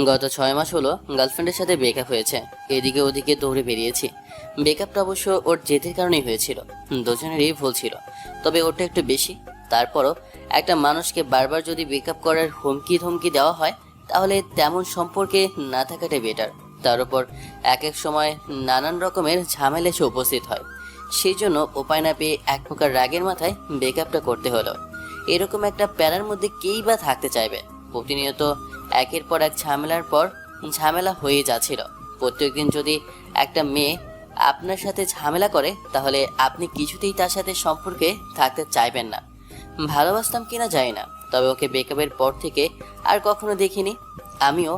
গত 6 মাস হলো গার্লফ্রেন্ডের সাথে ব্রেকআপ হয়েছে। এদিকে ওদিকে দৌড়ে বেরিয়েছি। ব্রেকআপটা অবশ্য ওর জেদের কারণেই হয়েছিল। দুজনেরই ভুল ছিল, তবে ওটা একটু বেশি। তারপরও একটা মানুষকে বারবার যদি ব্রেকআপ করার হুমকি ধমকি দেওয়া হয়, তাহলে তেমন সম্পর্কে না থাকাটাই বেটার। তার উপর এক এক সময় নানান রকমের ঝামেলা এসে উপস্থিত হয়। সেই জন্য উপায় না পেয়ে এক প্রকার রাগের মাথায় ব্রেকআপটা করতে হলো। এরকম একটা প্যারার মধ্যে কেই বা থাকতে চাইবে? প্রতিনিয়ত একের পর এক ঝামেলার পর ঝামেলা হয়ে যাচ্ছিল। প্রত্যেকদিন যদি একটা মেয়ে আপনার সাথে ঝামেলা করে, তাহলে আপনি কিছুতেই তার সাথে সম্পর্কে থাকতে চাইবেন না। ভালোবাসতাম কিনা জানি না, তবে ওকে ব্রেকআপের পর থেকে আর কখনো দেখিনি। আমিও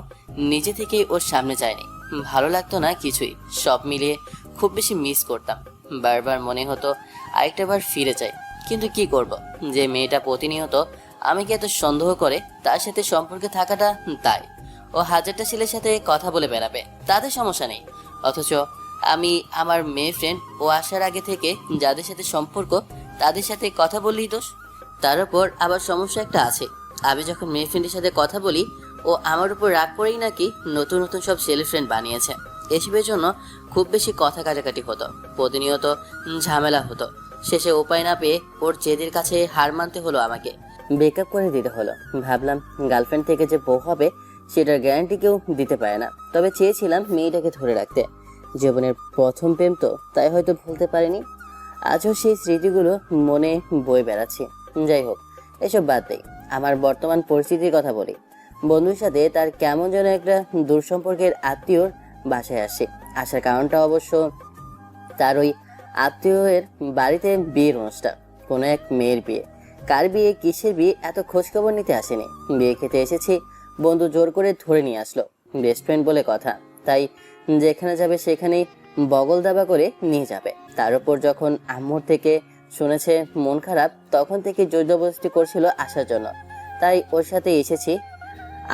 নিজে থেকেই ওর সামনে যাইনি। ভালো লাগতো না কিছুই। সব মিলিয়ে খুব বেশি মিস করতাম। বারবার মনে হতো আরেকটা বার ফিরে যাই, কিন্তু কি করব? যে মেয়েটা প্রতিনিয়ত আমাকে এত সন্দেহ করে, তার সাথে সম্পর্কে থাকাটা তাই। ও হাজারটা ছেলের সাথে কথা বলে বেড়াবে, তাতে সমস্যা নেই। অথচ আমি আমার মেয়ে ফ্রেন্ড ও আসার আগে থেকে যাদের সাথে সম্পর্ক, তাদের সাথে কথা বললেই দোষ। তার উপর আবার সমস্যা একটা আছে। আমি যখন মেয়ে ফ্রেন্ডের সাথে কথা বলি, ও আমার উপর রাগ করেই নাকি নতুন নতুন সব ছেলে ফ্রেন্ড বানিয়েছে। এসবের জন্য খুব বেশি কথা কাটাকাটি হতো, প্রতিনিয়ত ঝামেলা হতো। শেষে উপায় না পেয়ে ওর জেদের কাছে হার মানতে হলো আমাকে। ব্রেকআপ করে দিতে হলো। ভাবলাম গার্লফ্রেন্ড থেকে যে বউ হবে সেটার গ্যারান্টি কেউ দিতে পারে না, তবে চেয়েছিলাম মেয়েটাকে ধরে রাখতে। জীবনের প্রথম প্রেম তো, তাই হয়তো ভুলতে পারিনি। আজও সেই স্মৃতিগুলো মনে বয়ে বেড়াচ্ছি। যাই হোক, এসব বাদ দেই। আমার বর্তমান পরিস্থিতির কথা বলি। বন্ধুর সাথে তার কেমন যেন একটা দূরসম্পর্কের আত্মীয়র বাসায় আসে। আসার কারণটা অবশ্য তার ওই আত্মীয়ের বাড়িতে বিয়ের অনুষ্ঠান, কোনো এক মেয়ের বিয়ে। কার বিয়ে, কিসের বিয়ে, এত খোঁজখবর নিতে আসেনি। বিয়ে খেতে এসেছি, বন্ধু জোর করে ধরে নিয়ে আসলো। বেস্ট ফ্রেন্ড বলে কথা, তাই যেখানে যাবে সেখানেই বগল দাবা করে নিয়ে যাবে। তার উপর যখন আম্মুর থেকে শুনেছে মন খারাপ, তখন থেকে জোর জবরদস্তি করছিল আসার জন্য, তাই ওর সাথে এসেছি।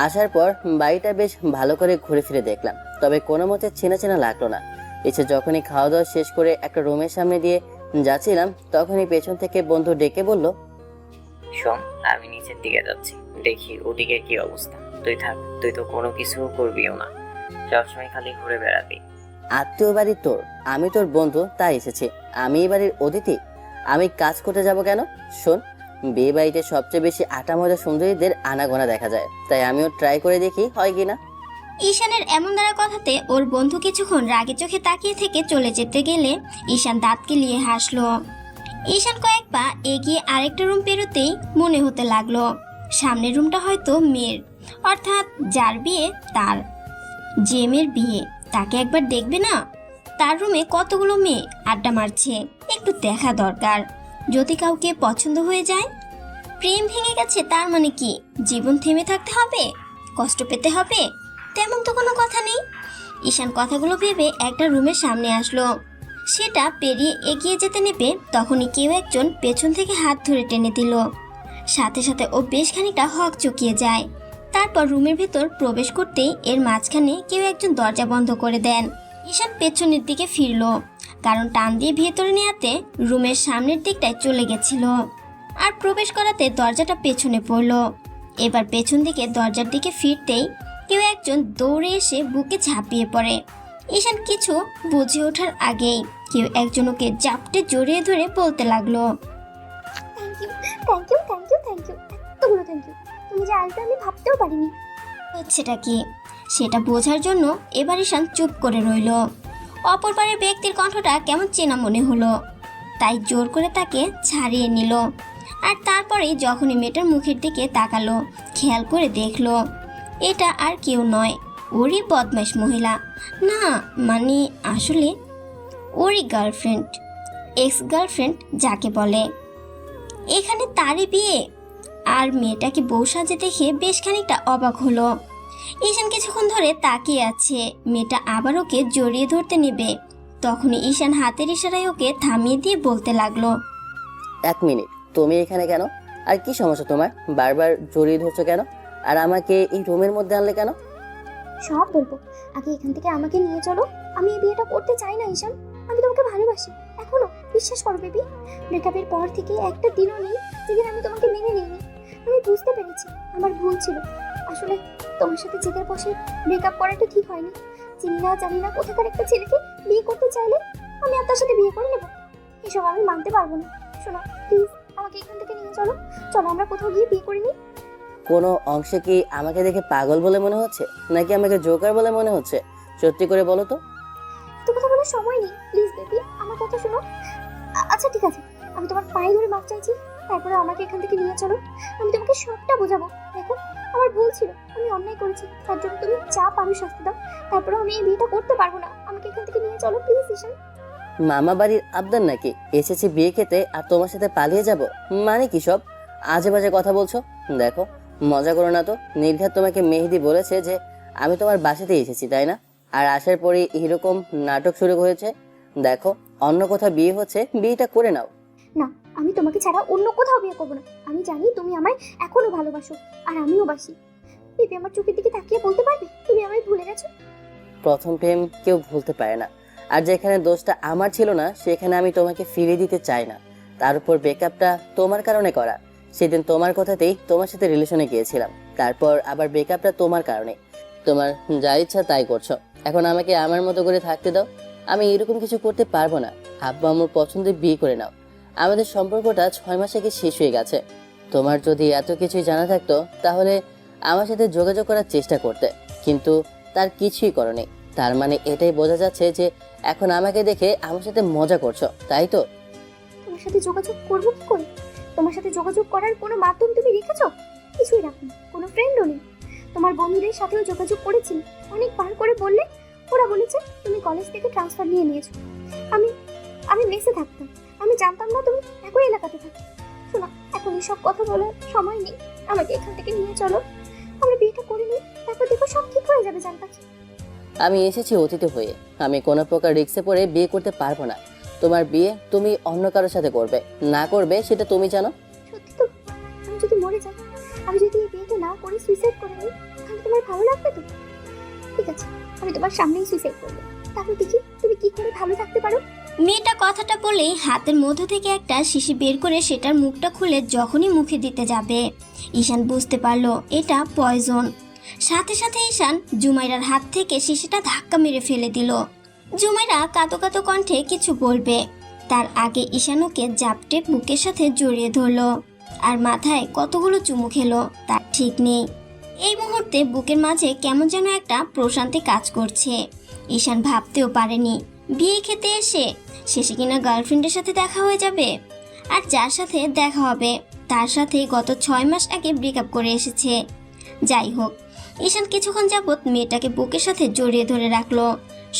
আসার পর বাড়িটা বেশ ভালো করে ঘুরে ফিরে দেখলাম, তবে কোনো মতে চেনা চেনা লাগলো না। এসে যখনই খাওয়া দাওয়া শেষ করে একটা রুমের সামনে দিয়ে যাচ্ছিলাম, তখনই পেছন থেকে বন্ধু ডেকে বলল, শোন, আমি নিচের দিকে যাচ্ছি, দেখি ওদিকে কি অবস্থা। তুই থাক, তুই তো কোনো কিছু করবিও না, সবসময় খালি ঘুরে বেড়াবি। আত্মীয় বাড়ি তোর, আমি তোর বন্ধু, তাই এসেছি। আমি এই বাড়ির অতিথি, আমি কাজ করতে যাব কেন? শোন, বিয়ে বাড়িতে সবচেয়ে বেশি আটা মজা সুন্দরীদের আনাগোনা দেখা যায়, তাই আমিও ট্রাই করে দেখি হয় কিনা। ঈশানের এমন দ্বারা কথাতে ওর বন্ধু কিছুক্ষণ রাগে চোখে তাকিয়ে থেকে চলে যেতে গেলে ঈশান দাঁত কেলিয়ে হাসলো। ঈশান কয়েক পা এগিয়ে আরেকটা রুম পেরোতেই মনে হতে লাগলো সামনের রুমটা হয়তো মেয়ের, অর্থাৎ যার বিয়ে তার। যে মেয়ের বিয়ে, তাকে একবার দেখবে না? তার রুমে কতগুলো মেয়ে আড্ডা মারছে, একটু দেখা দরকার। যদি কাউকে পছন্দ হয়ে যায়, প্রেম ভেঙে গেছে, তার মানে কি জীবন থেমে থাকতে হবে, কষ্ট পেতে হবে? তেমন তো কোনো কথা নেই। ঈশান কথাগুলো ভেবে একটা রুমের সামনে আসলো। সেটা পেরিয়ে এগিয়ে যেতে নেবে, তখনই কেউ একজন পেছন থেকে হাত ধরে টেনে দিল। সাথে সাথে ও বেশ খানিকটা হক চকিয়ে যায়। তারপর রুমের ভেতর প্রবেশ করতেই এর মাঝখানে কেউ একজন দরজা বন্ধ করে দেন। ঈশান পেছনের দিকে ফিরল, কারণ টান দিয়ে ভেতরে নেওয়াতে রুমের সামনের দিকটায় চলে গেছিল। আর প্রবেশ করাতে দরজাটা পেছনে পড়ল। এবার পেছন দিকে দরজার দিকে ফিরতেই কেউ একজন দৌড়ে এসে বুকে ঝাঁপিয়ে পড়ে। ঈশান কিছু বুঝে ওঠার আগেই কেউ একজন ওকে জাপটে জড়িয়ে ধরে বলতে লাগলো, thank you, thank you, thank you, thank you, এতগুলো থ্যাংক ইউ। তুমি যে আসবে আমি ভাবতেও পারিনি। হচ্ছেটা কি সেটা বোঝার জন্য এবার ঈশান চুপ করে রইল। অপর পারের ব্যক্তির কণ্ঠটা কেমন চেনা মনে হলো, তাই জোর করে তাকে ছাড়িয়ে নিল। আর তারপরেই যখনই মেয়েটার মুখের দিকে তাকালো, খেয়াল করে দেখলো এটা আর কেউ নয়, ওরই বদমাইশ মহিলা। না মানে আসলে ওরই গার্লফ্রেন্ড, এক্স গার্লফ্রেন্ড যাকে বলে। এখানে তারই বিয়ে, আর মেয়েটাকে বউ সাজে দেখে বেশ খানিকটা অবাক হলো। ঈশান কিছুক্ষণ ধরে তাকিয়ে আছে, মেয়েটা আবার ওকে জড়িয়ে ধরতে নেবে। তখনই ঈশান হাতের ইশারায় ওকে থামিয়ে দিয়ে বলতে লাগলো, 1 মিনিট, তুমি এখানে কেন? আর কি সমস্যা তোমার? বারবার জড়িয়ে ধরছো কেন? আর আমাকে এই রুমের মধ্যে আনলে কেন? সব বলবো, আগে এখান থেকে আমাকে নিয়ে চলো। আমি এই বিয়েটা করতে চাই না ঈশান, আমি তোমাকে ভালোবাসি এখনো, বিশ্বাস করো বেবি। ব্রেকআপের পর থেকে একটা দিনও নেই যেদিন আমি তোমাকে মেনে নিইনি। আমি বুঝতে পেরেছি আমার ভুল ছিল, আসলে তোমার সাথে জেদের বসে ব্রেকআপ করাটা ঠিক হয়নি। চিনি না জানি না কোথাকার একটা ছেলেকে বিয়ে করতে চাইলে আমি আর তার সাথে বিয়ে করে নেব, এসব আমি মানতে পারবো না। শোনো প্লিজ, আমাকে এখান থেকে নিয়ে চলো, চলো আমরা কোথাও গিয়ে বিয়ে করে নিই। কোনো অংশে কি আমাকে দেখে পাগল বলে মনে হচ্ছে, নাকি আমাকে জোকার বলে মনে হচ্ছে? সত্যি করে বলো তো। তো কথা বলার সময় নেই, প্লিজ বেবি আমার কথা শোনো। আচ্ছা ঠিক আছে, আমি তোমার পায়ে ধরে মাপ চাইছি, তারপরে আমাকে এখান থেকে নিয়ে চলো। আমি তোমাকে সবটা বোঝাবো। দেখো আমার ভুল ছিল, আমি অন্যায় করেছি, তার জন্য তুমি যা পারো শাস্তি দাও, তারপরে আমি এই বিয়েটা করতে পারবো না। আমাকে এখান থেকে নিয়ে চলো প্লিজ ঈশান। মামা বাড়ির আবদার নাকি এসেছি বিয়ে খেতে আর তোমার সাথে পালিয়ে যাব? মানে কি সব আজে বাজে কথা বলছো? দেখো, মজা করো না তো। নির্ঘাত তোমাকে মেহেদি বলেছে যে আমি তোমার বাসাতে এসেছি, তাই না? আর আসার পরে এরকম নাটক শুরু হয়েছে। দেখো, অন্য কোথাও বিয়ে হচ্ছে, বিয়েটা করে নাও। না, আমি তোমাকে ছাড়া অন্য কোথাও বিয়ে করবো না। আমি জানি তুমি আমায় এখনো ভালোবাসো, আর আমিও বাসি। বেবি আমার চোখের দিকে তাকিয়ে বলতে পারবে তুমি আমায় ভুলে গেছো? প্রথম প্রেম কেউ ভুলতে পারে না, আর যেখানে দোষটা আমার ছিল না সেখানে আমি তোমাকে ফিরিয়ে দিতে চাই না। তার উপর ব্রেকআপটা তোমার কারণে করা। সেদিন তোমার কথাতেই তোমার সাথে রিলেশনে গিয়েছিলাম, তারপর আবার ব্রেকআপটা তোমার কারণে। তোমার যা ইচ্ছা তাই করছো। এখন আমাকে আমার মতো করে থাকতে দাও। আমি এরকম কিছু করতে পারবো না। আব্বু আমার পছন্দের বিয়ে করে নাও। আমাদের সম্পর্কটা 6 মাস আগে শেষ হয়ে গেছে। তোমার যদি এত কিছুই জানা থাকতো তাহলে আমার সাথে যোগাযোগ করার চেষ্টা করতে, কিন্তু তার কিছুই করোনি। তার মানে এটাই বোঝা যাচ্ছে যে এখন আমাকে দেখে আমার সাথে মজা করছো, তাই তো? তোমার সাথে যোগাযোগ করবো কি করে? তোমার সাথে যোগাযোগ করার কোনো মাধ্যম তুমি রেখেছো? কিছুই রাখো, কোনো ফ্রেন্ডও নেই। তোমার বন্ধুদের সাথেও যোগাযোগ করেছি, অনেক বার করে বললে, ওরা বলেছে তুমি কলেজ থেকে ট্রান্সফার নিয়ে নিয়েছো। আমি আমি মেসে থাকতাম, আমি জানতাম না তুমি একই এলাকাতে থাকো। শোনো, এখন এসব কথা বলার সময় নেই, আমাকে এখান থেকে নিয়ে চলো, আমরা বিয়েটা করে নিই, তারপর দেখো সব ঠিক হয়ে যাবে জান পাখি। আমি এসেছি অতীতে হয়ে। আমি কোনো প্রকার রিস্কে পড়ে বিয়ে করতে পারবো না। তোমার বিয়ে তুমি অন্য কারোর সাথে করবে, না করবে সেটা তুমি জানো। সত্যি তো? আমি যদি মরে যাই, আমি যদি এই বিয়েটা না করে সুইসাইড করে নিই, তাহলে তোমার ভালো লাগবে তো? ঠিক আছে, আমি তোমার সামনেই সুইসাইড করবো, তারপর দেখি তুমি কি করে ভালো থাকতে পারো। মেয়েটা কথাটা বলে হাতের মধ্য থেকে একটা শিশি বের করে সেটার মুখটা খুলে যখনই মুখে দিতে যাবে, ঈশান বুঝতে পারলো এটা পয়জন। সাথে সাথে ঈশান জুমাইরার হাত থেকে শিশিটা ধাক্কা মেরে ফেলে দিল। জুমাইরা কাঁদো কাঁদো কণ্ঠে কিছু বলবে, তার আগে ঈশান ওকে জাপটে বুকের সাথে জড়িয়ে ধরলো আর মাথায় কতগুলো চুমু খেলো তার ঠিক নেই। এই মুহূর্তে বুকের মাঝে কেমন যেন একটা প্রশান্তি কাজ করছে। ঈশান ভাবতেও পারেনি বিয়ে খেতে এসে শেষে কিনা গার্লফ্রেন্ডের সাথে দেখা হয়ে যাবে, আর যার সাথে দেখা হবে তার সাথে গত 6 মাস আগে ব্রেকআপ করে এসেছে। যাই হোক, ঈশান কিছুক্ষণ যাবৎ মেয়েটাকে বুকের সাথে জড়িয়ে ধরে রাখলো।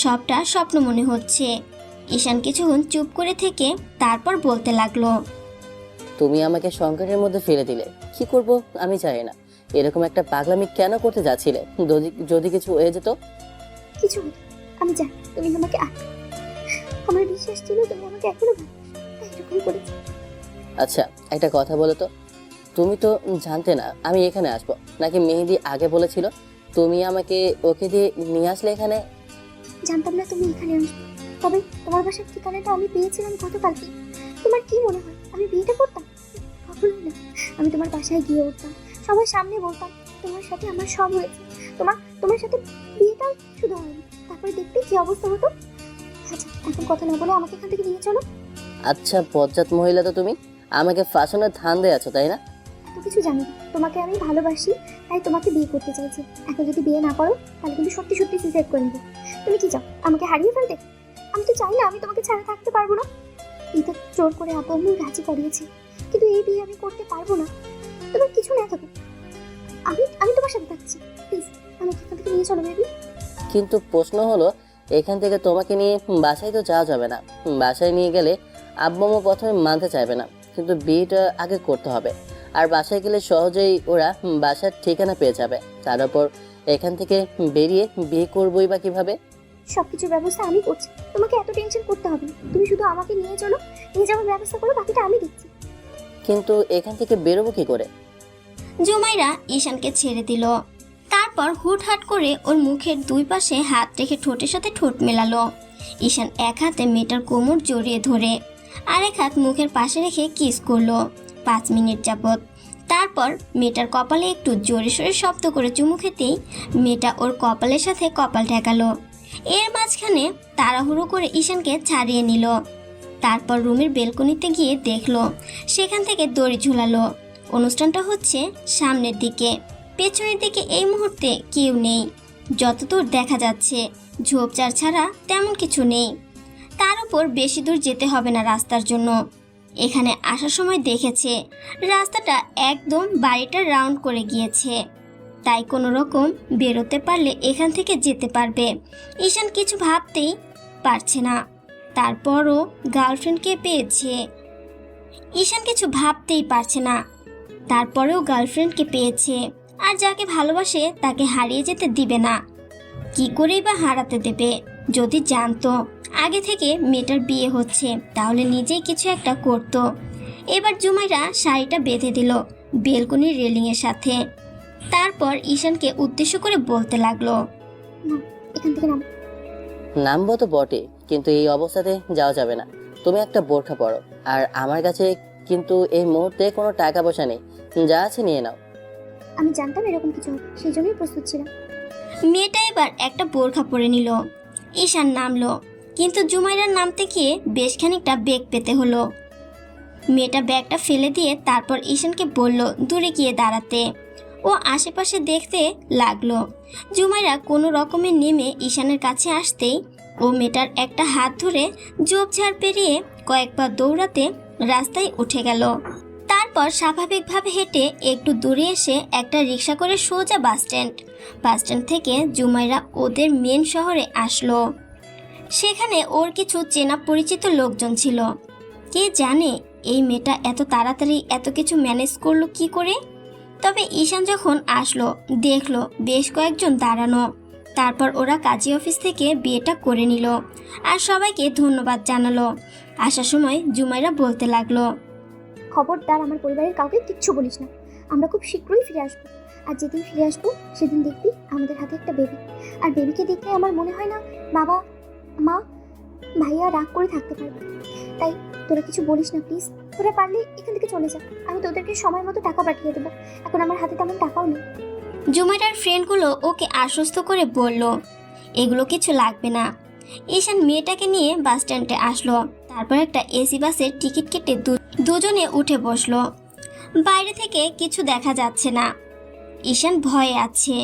সবটা স্বপ্ন মনে হচ্ছে। ঈশান কিছুক্ষণ চুপ করে থেকে তারপর বলতে লাগলো, তুমি আমাকে সংকটের মধ্যে ফেলে দিলে। কি করব আমি জানি না। এরকম একটা পাগলামি কেন করতে যাচ্ছিলে? যদি কিছু হয়ে যেত? কিছু হতো, আমি জানি তুমি আমাকে আমার বিশ্বাস ছিল তুমি আমাকে এখনো ভালোবাসো, তাই এরকম করেছি। আচ্ছা, একটা কথা বলো তো, তুমি তো জানতে না আমি এখানে আসবো, নাকি মেহেদি আগে বলেছিল? তুমি আমাকে ওকে দিয়ে নিয়ে আসলে এখানে? জানতাম না তুমি এখানে আসবে, তবে তোমার বাসার ঠিকানাটা আমি পেয়েছিলাম গতকালকে। তোমার কি মনে হয় আমি বিয়েটা করতাম? কখনোই না। আমি তোমার বাসায় গিয়ে উঠতাম, সবার সামনে বলতাম তোমার সাথে আমার সব হয়েছে, তোমার সাথে বিয়েটা শুধু হয়নি, তারপরে দেখতে কি অবস্থা হতো। আচ্ছা এখন কথা না বলে আমাকে এখান থেকে নিয়ে চলো। আচ্ছা, বজ্জাত মহিলা তো তুমি, আমাকে ফাঁসানোর ধান্দে আছো তাই না? এত কিছু জানি না, তোমাকে আমি ভালোবাসি তাই তোমাকে বিয়ে করতে চাইছি। এখন যদি বিয়ে না করো তাহলে কিন্তু সত্যি সত্যি সুইসাইড করে নেবো। তুমি কি চাও আমাকে হারিয়ে ফেলতে? আমি তো চাই না আমি তোমাকে ছাড়া থাকতে পারবো না। এটা জোর করে আপু আম্মু রাজি করিয়েছে, কিন্তু এই বিয়ে আমি করতে পারবো না। তোমার কিছু না থাকো, আমি তোমার সাথে থাকছি, প্লিজ আমাকে এখান থেকে নিয়ে চলো বেবি। কিন্তু প্রশ্ন হলো, এখান থেকে তোমাকে নিয়ে বাসায় তো যাওয়া যাবে না। বাসায় নিয়ে গেলে আব্বু আম্মু প্রথমে মানতে চাইবে না, কিন্তু বিয়েটা আগে করতে হবে। আর বাসায় গেলে সহজেই ওরা বাসার ঠিকানা পেয়ে যাবে। তার উপর এখান থেকে বেরিয়ে বিয়ে করবোই বা কিভাবে? সবকিছুর ব্যবস্থা আমি করছি, তোমাকে এত টেনশন করতে হবে না। তুমি শুধু আমাকে নিয়ে চলো, নিয়ে যাওয়ার ব্যবস্থা করো, বাকিটা আমি দেখছি। কিন্তু এখান থেকে বেরোবো কি করে? জুমাইরা ঈশানকে ছেড়ে দিল। তারপর হুটহাট করে ওর মুখের দুই পাশে হাত রেখে ঠোঁটের সাথে ঠোঁট মেলালো। ঈশান এক হাতে মেয়েটার কোমর জড়িয়ে ধরে আর এক হাত মুখের পাশে রেখে কিস করলো। 5 মিনিট যাবৎ তারপর মেয়েটার কপালে একটু জোরে সোরে শব্দ করে চুমু খেতেই মেয়েটা ওর কপালের সাথে কপাল ঠেকালো। এর মাঝখানে তাড়াহুড়ো করে ঈশানকে ছাড়িয়ে নিল। তারপর রুমের বেলকনিতে গিয়ে দেখলো সেখান থেকে দড়ি ঝুলালো। অনুষ্ঠানটা হচ্ছে সামনের দিকে, পেছনের দিকে এই মুহূর্তে কেউ নেই। যতদূর দেখা যাচ্ছে ঝোপঝাড় ছাড়া তেমন কিছু নেই। তার উপর বেশি দূর যেতে হবে না রাস্তার জন্য। এখানে আসার সময় দেখেছে রাস্তাটা একদম বাড়িটা রাউন্ড করে গিয়েছে, তাই কোনো রকম বেরোতে পারলে এখান থেকে যেতে পারবে। ঈশান কিছু ভাবতেই পারছে না, তারপরও গার্লফ্রেন্ডকে পেয়েছে। ঈশান কিছু ভাবতেই পারছে না, তারপরেও গার্লফ্রেন্ডকে পেয়েছে, আর যাকে ভালোবাসে তাকে হারিয়ে যেতে দিবে না। কি করেই বা হারাতে দেবে? যদি জানতো আগে থেকে মেয়েটার বিয়ে হচ্ছে তাহলে নিজেই কিছু একটা করত। এবার জুমাইরা শাড়িটা বেঁধে দিল বেলকনির রেলিংয়ের সাথে। তারপর ঈশানকে উদ্দেশ্য করে বলতে লাগলো, না, এখান থেকে নাম। নামবো তো বটে, কিন্তু এই অবস্থাতে যাওয়া যাবে না। তুমি একটা বোরখা পরো, আর আমার কাছে কিন্তু এই মুহূর্তে কোনো টাকা পয়সা নেই, যা আছে নিয়ে নাও। আমি জানতাম এরকম কিছু হবে, সেই জন্যই প্রস্তুত ছিলাম। মেয়েটা এবার একটা বোরখা পরে নিল। ঈশান নামলো, কিন্তু জুমাইরার নামতে গিয়ে বেশ খানিকটা বেগ পেতে হলো। মেয়েটা ব্যাগটা ফেলে দিয়ে তারপর ঈশানকে বলল দূরে গিয়ে দাঁড়াতে। ও আশেপাশে দেখতে লাগলো। জুমাইরা কোনো রকমে নেমে ঈশানের কাছে আসতেই ও মেয়েটার একটা হাত ধরে ঝোপঝাড় পেরিয়ে কয়েকবার দৌড়াতে রাস্তায় উঠে গেল। তারপর স্বাভাবিকভাবে হেঁটে একটু দূরে এসে একটা রিক্সা করে সোজা বাসস্ট্যান্ড থেকে জুমাইরা ওদের মেন শহরে আসলো। সেখানে ওর কিছু চেনা পরিচিত লোকজন ছিল। কে জানে এই মেয়েটা এত তাড়াতাড়ি এত কিছু ম্যানেজ করলো কি করে। তবে ঈশান যখন আসলো দেখলো বেশ কয়েকজন দাঁড়ানো। তারপর ওরা কাজী অফিস থেকে বিয়েটা করে নিল আর সবাইকে ধন্যবাদ জানালো। আসার সময় জুমাইরা বলতে লাগলো, খবরদার আমার পরিবারের কাউকে কিচ্ছু বলিস না। আমরা খুব শীঘ্রই ফিরে আসবো, আর যেদিন ফিরে আসবো সেদিন দেখবি আমাদের হাতে একটা বেবি। আর বেবিকে দেখলে আমার মনে হয় না বাবা মা ভাইয়া রাগ করে থাকতে পারবে। তাই তোরা কিছু বলিস না প্লিজ। তোরা পারলে এখান থেকে চলে যা, আমি তোদেরকে সময় মতো টাকা পাঠিয়ে দেবো। এখন আমার হাতে তেমন টাকাও নেই। জুমাইরার ফ্রেন্ডগুলো ওকে আশ্বস্ত করে বলল এগুলো কিছু লাগবে না। ঈশান মেয়েটাকে নিয়ে বাস স্ট্যান্ডে আসলো। তারপর একটা এসি বাসের টিকিট কেটে দুজনে উঠে বসলো। বাইরে থেকে কিছু দেখা যাচ্ছে না। ঈশান ভয়ে আছে,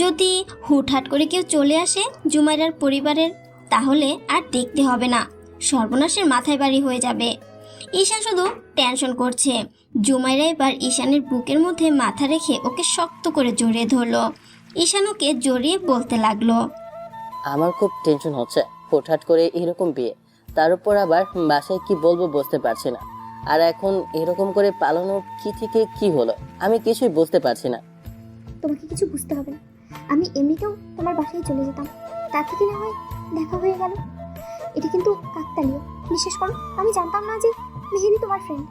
যদি হুটহাট করে কেউ চলে আসে জুমাইরার পরিবারের তাহলে আর দেখতে হবে না, সর্বনাশের মাথায় বাড়ি হয়ে যাবে। ঈশান শুধু টেনশন করছে। জুমাইরা এবার ঈশানের বুকের মধ্যে মাথা রেখে ওকে শক্ত করে জড়িয়ে ধরলো। ঈশান ওকে জড়িয়ে বলতে লাগলো, আমার খুব টেনশন হচ্ছে, হুটহাট করে এরকম বিয়ে, তার উপর আবার বাসায় কি বলবো বুঝতে পারছি না। আর এখন এরকম করে পালানো কি থেকে কি হলো আমি কিছুই বুঝতে পারছি না। তোমাকে কিছু বুঝতে হবে না, আমি এমনিতেও তোমার বাসায় চলে যেতাম, তার থেকে না হয় দেখা হয়ে গেল। এটা কিন্তু কাকতালীয়, বিশ্বাস করো। আমি জানতাম না যে মেহেদি তোমার ফ্রেন্ড,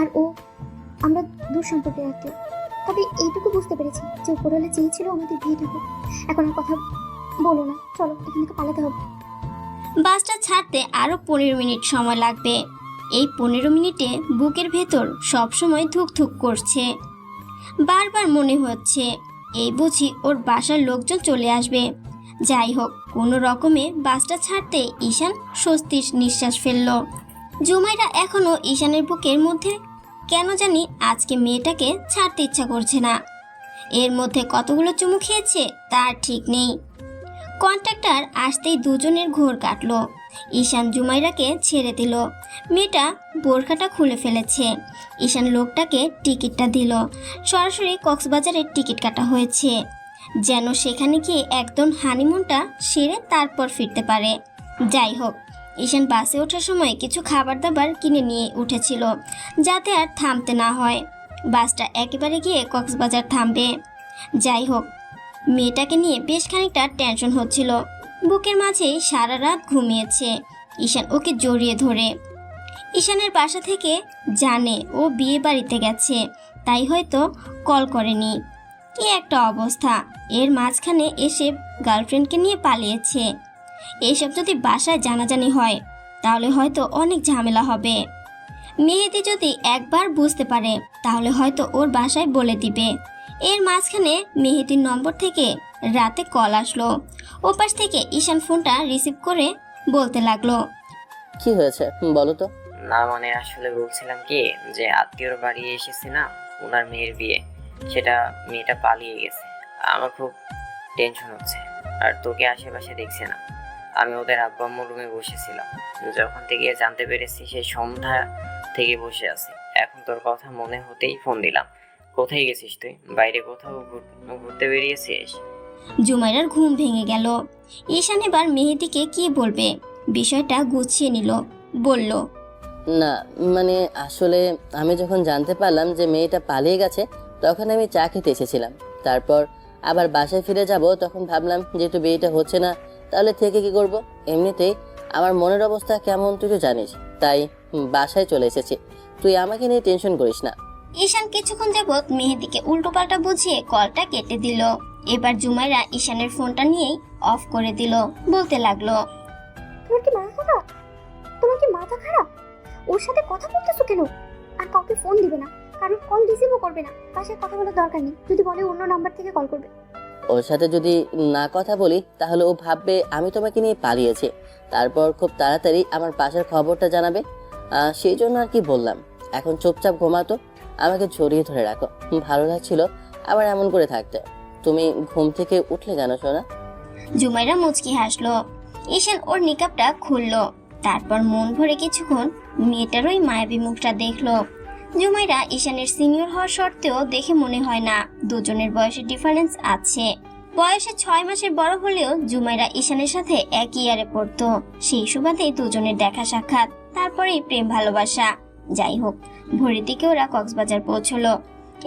আর ও আমরা দূর সম্পর্কে রাখতে। তবে এইটুকু বুঝতে পেরেছি যে উপরওয়ালা চেয়েছিল আমাদের বিয়েটা হোক। এখন আর কথা বলো না, চলো এখান থেকে পালাতে হবে। বাসটা ছাড়তে আরো 15 মিনিট সময় লাগবে। এই 15 মিনিটে বুকের ভেতর সবসময় ধুকধুক করছে। বারবার মনে হচ্ছে এই বুঝি ওর বাসার লোকজন চলে আসবে। যাই হোক, কোনো রকমে বাসটা ছাড়তে ঈশান স্বস্তির নিঃশ্বাস ফেলল। জুমাইরা এখনো ঈশানের বুকের মধ্যে কেন জানি আজকে মেয়েটাকে ছাড়তে ইচ্ছা করছে না। এর মধ্যে কতগুলো চুমু খেয়েছে তার ঠিক নেই। কন্ট্রাক্টর আসতেই দুজনের ঘোর কাটলো। ঈশান জুমাইরাকে ছেড়ে দিল। মেয়েটা বোরখাটা খুলে ফেলেছে। ঈশান লোকটাকে টিকিটটা দিল। সরাসরি কক্সবাজারের টিকিট কাটা হয়েছে, যেন সেখানে গিয়ে একদম হানিমুনটা সেরে তারপর ফিরতে পারে। যাই হোক, ঈশান বাসে ওঠার সময় কিছু খাবার দাবার কিনে নিয়ে উঠেছিল, যাতে আর থামতে না হয়। বাসটা একেবারে গিয়ে কক্সবাজার থামবে। যাই হোক, মেয়েটাকে নিয়ে বেশ খানিকটা টেনশন হচ্ছিল। বুকের মাঝেই সারা রাত ঘুমিয়েছে। ঈশান ওকে জড়িয়ে ধরে। ঈশানের বাসা থেকে জানে ও বিয়ে বাড়িতে গেছে, তাই হয়তো কল করেনি। কি একটা অবস্থা! এর মাঝখানে এসে গার্লফ্রেন্ডকে নিয়ে পালিয়েছে। এসব যদি বাসায় জানাজানি হয় তাহলে হয়তো অনেক ঝামেলা হবে। মেহেদি যদি একবার বুঝতে পারে তাহলে হয়তো ওর বাসায় বলে দিবে। এর মাঝখানে মেহেদির নম্বর থেকে রাতে কল আসলো। ওপাশ থেকে ঈশান ফোনটা রিসিভ করে বলতে লাগলো, কি হয়েছে বলো তো। না মানে আসলে বলছিলাম কি, যে আত্মীয়র বাড়ি এসেছে না, ওনার মেয়ের বিয়ে, সেটা মেয়েটা পালিয়ে গেছে। আমার খুব টেনশন হচ্ছে, আর তোকে আশেপাশে দেখছে না। আমি ওদের আব্বা আম্মুর রুমে বসেছিলাম, যখন থেকে জানতে পেরেছি সেই সন্ধ্যা থেকে বসে আছি। এখন তোর কথা মনে হতেই ফোন দিলাম। কোথায় গেছিস তুই? বাইরে কোথাও ঘুরতে বেরিয়েছিস? জুমাইরার ঘুম ভেঙে গেল। ঈশান এবার মেহেদিকে কি বলবে বিষয়টা গুছিয়ে নিল। বলল, না মানে আসলে আমি যখন জানতে পারলাম যে মেয়েটা পালিয়ে গেছে তখন আমি চা খেতে এসেছিলাম। তারপর আবার বাসায় ফিরে যাব, তখন ভাবলাম যেহেতু বিয়েটা হচ্ছে না তাহলে থেকে কি করব। এমনিতেই আমার মনের অবস্থা কেমন তুই তো জানিস, তাই বাসায় চলে এসেছি। তুই আমাকে নিয়ে টেনশন করিস না। ঈশান কিছুক্ষণ যাবৎ মেহেদিকে উল্টোপাল্টা বুঝিয়ে কলটা কেটে দিল। এবার জুমাইরা ঈশানের ফোনটা নিয়েই অফ করে দিল। বলতে লাগলো, তোমার কি মাথা খারাপ? তোমার কি মাথা খারাপ? ওর সাথে কথা বলতেছো কেন? আর কাউকে ফোন দিবে না, কারণ কল রিসিভও করবে না। বাসায় কথা বলার দরকার নেই, যদি বলে অন্য নাম্বার থেকে কল করবে। ওর সাথে যদি না কথা বলি তাহলে ও ভাববে আমি তোমাকে নিয়ে পালিয়েছি, তারপর খুব তাড়াতাড়ি আমার পাশের খবরটা জানাবে। সেই জন্য আর কি বললাম। এখন চুপচাপ ঘুমাতো, আমাকে জড়িয়ে ধরে রাখো। ভালো লাগছিল আবার এমন করে থাকতে। তুমি ঘুম থেকে উঠলে কেন সোনা? জুমাইরা মুচকি হাসলো। ঈশান ওর নিকাবটা খুললো। তারপর মন ভরে কিছুক্ষণ মেয়েটার ওই মায়াবী মুখটা দেখলো। জুমাইরা ঈশানের সিনিয়র হওয়ার সত্ত্বেও দেখে মনে হয় না দুজনের বয়সের ডিফারেন্স আছে। বয়সে 6 মাসের বড় হলেও জুমাইরা ঈশানের সাথে এক ইয়ারে পড়তো। সেই সুবাদে দুজনের দেখা সাক্ষাৎ, তারপরেই প্রেম ভালোবাসা। যাই হোক, ভোরের দিকে ওরা কক্সবাজার পৌঁছলো।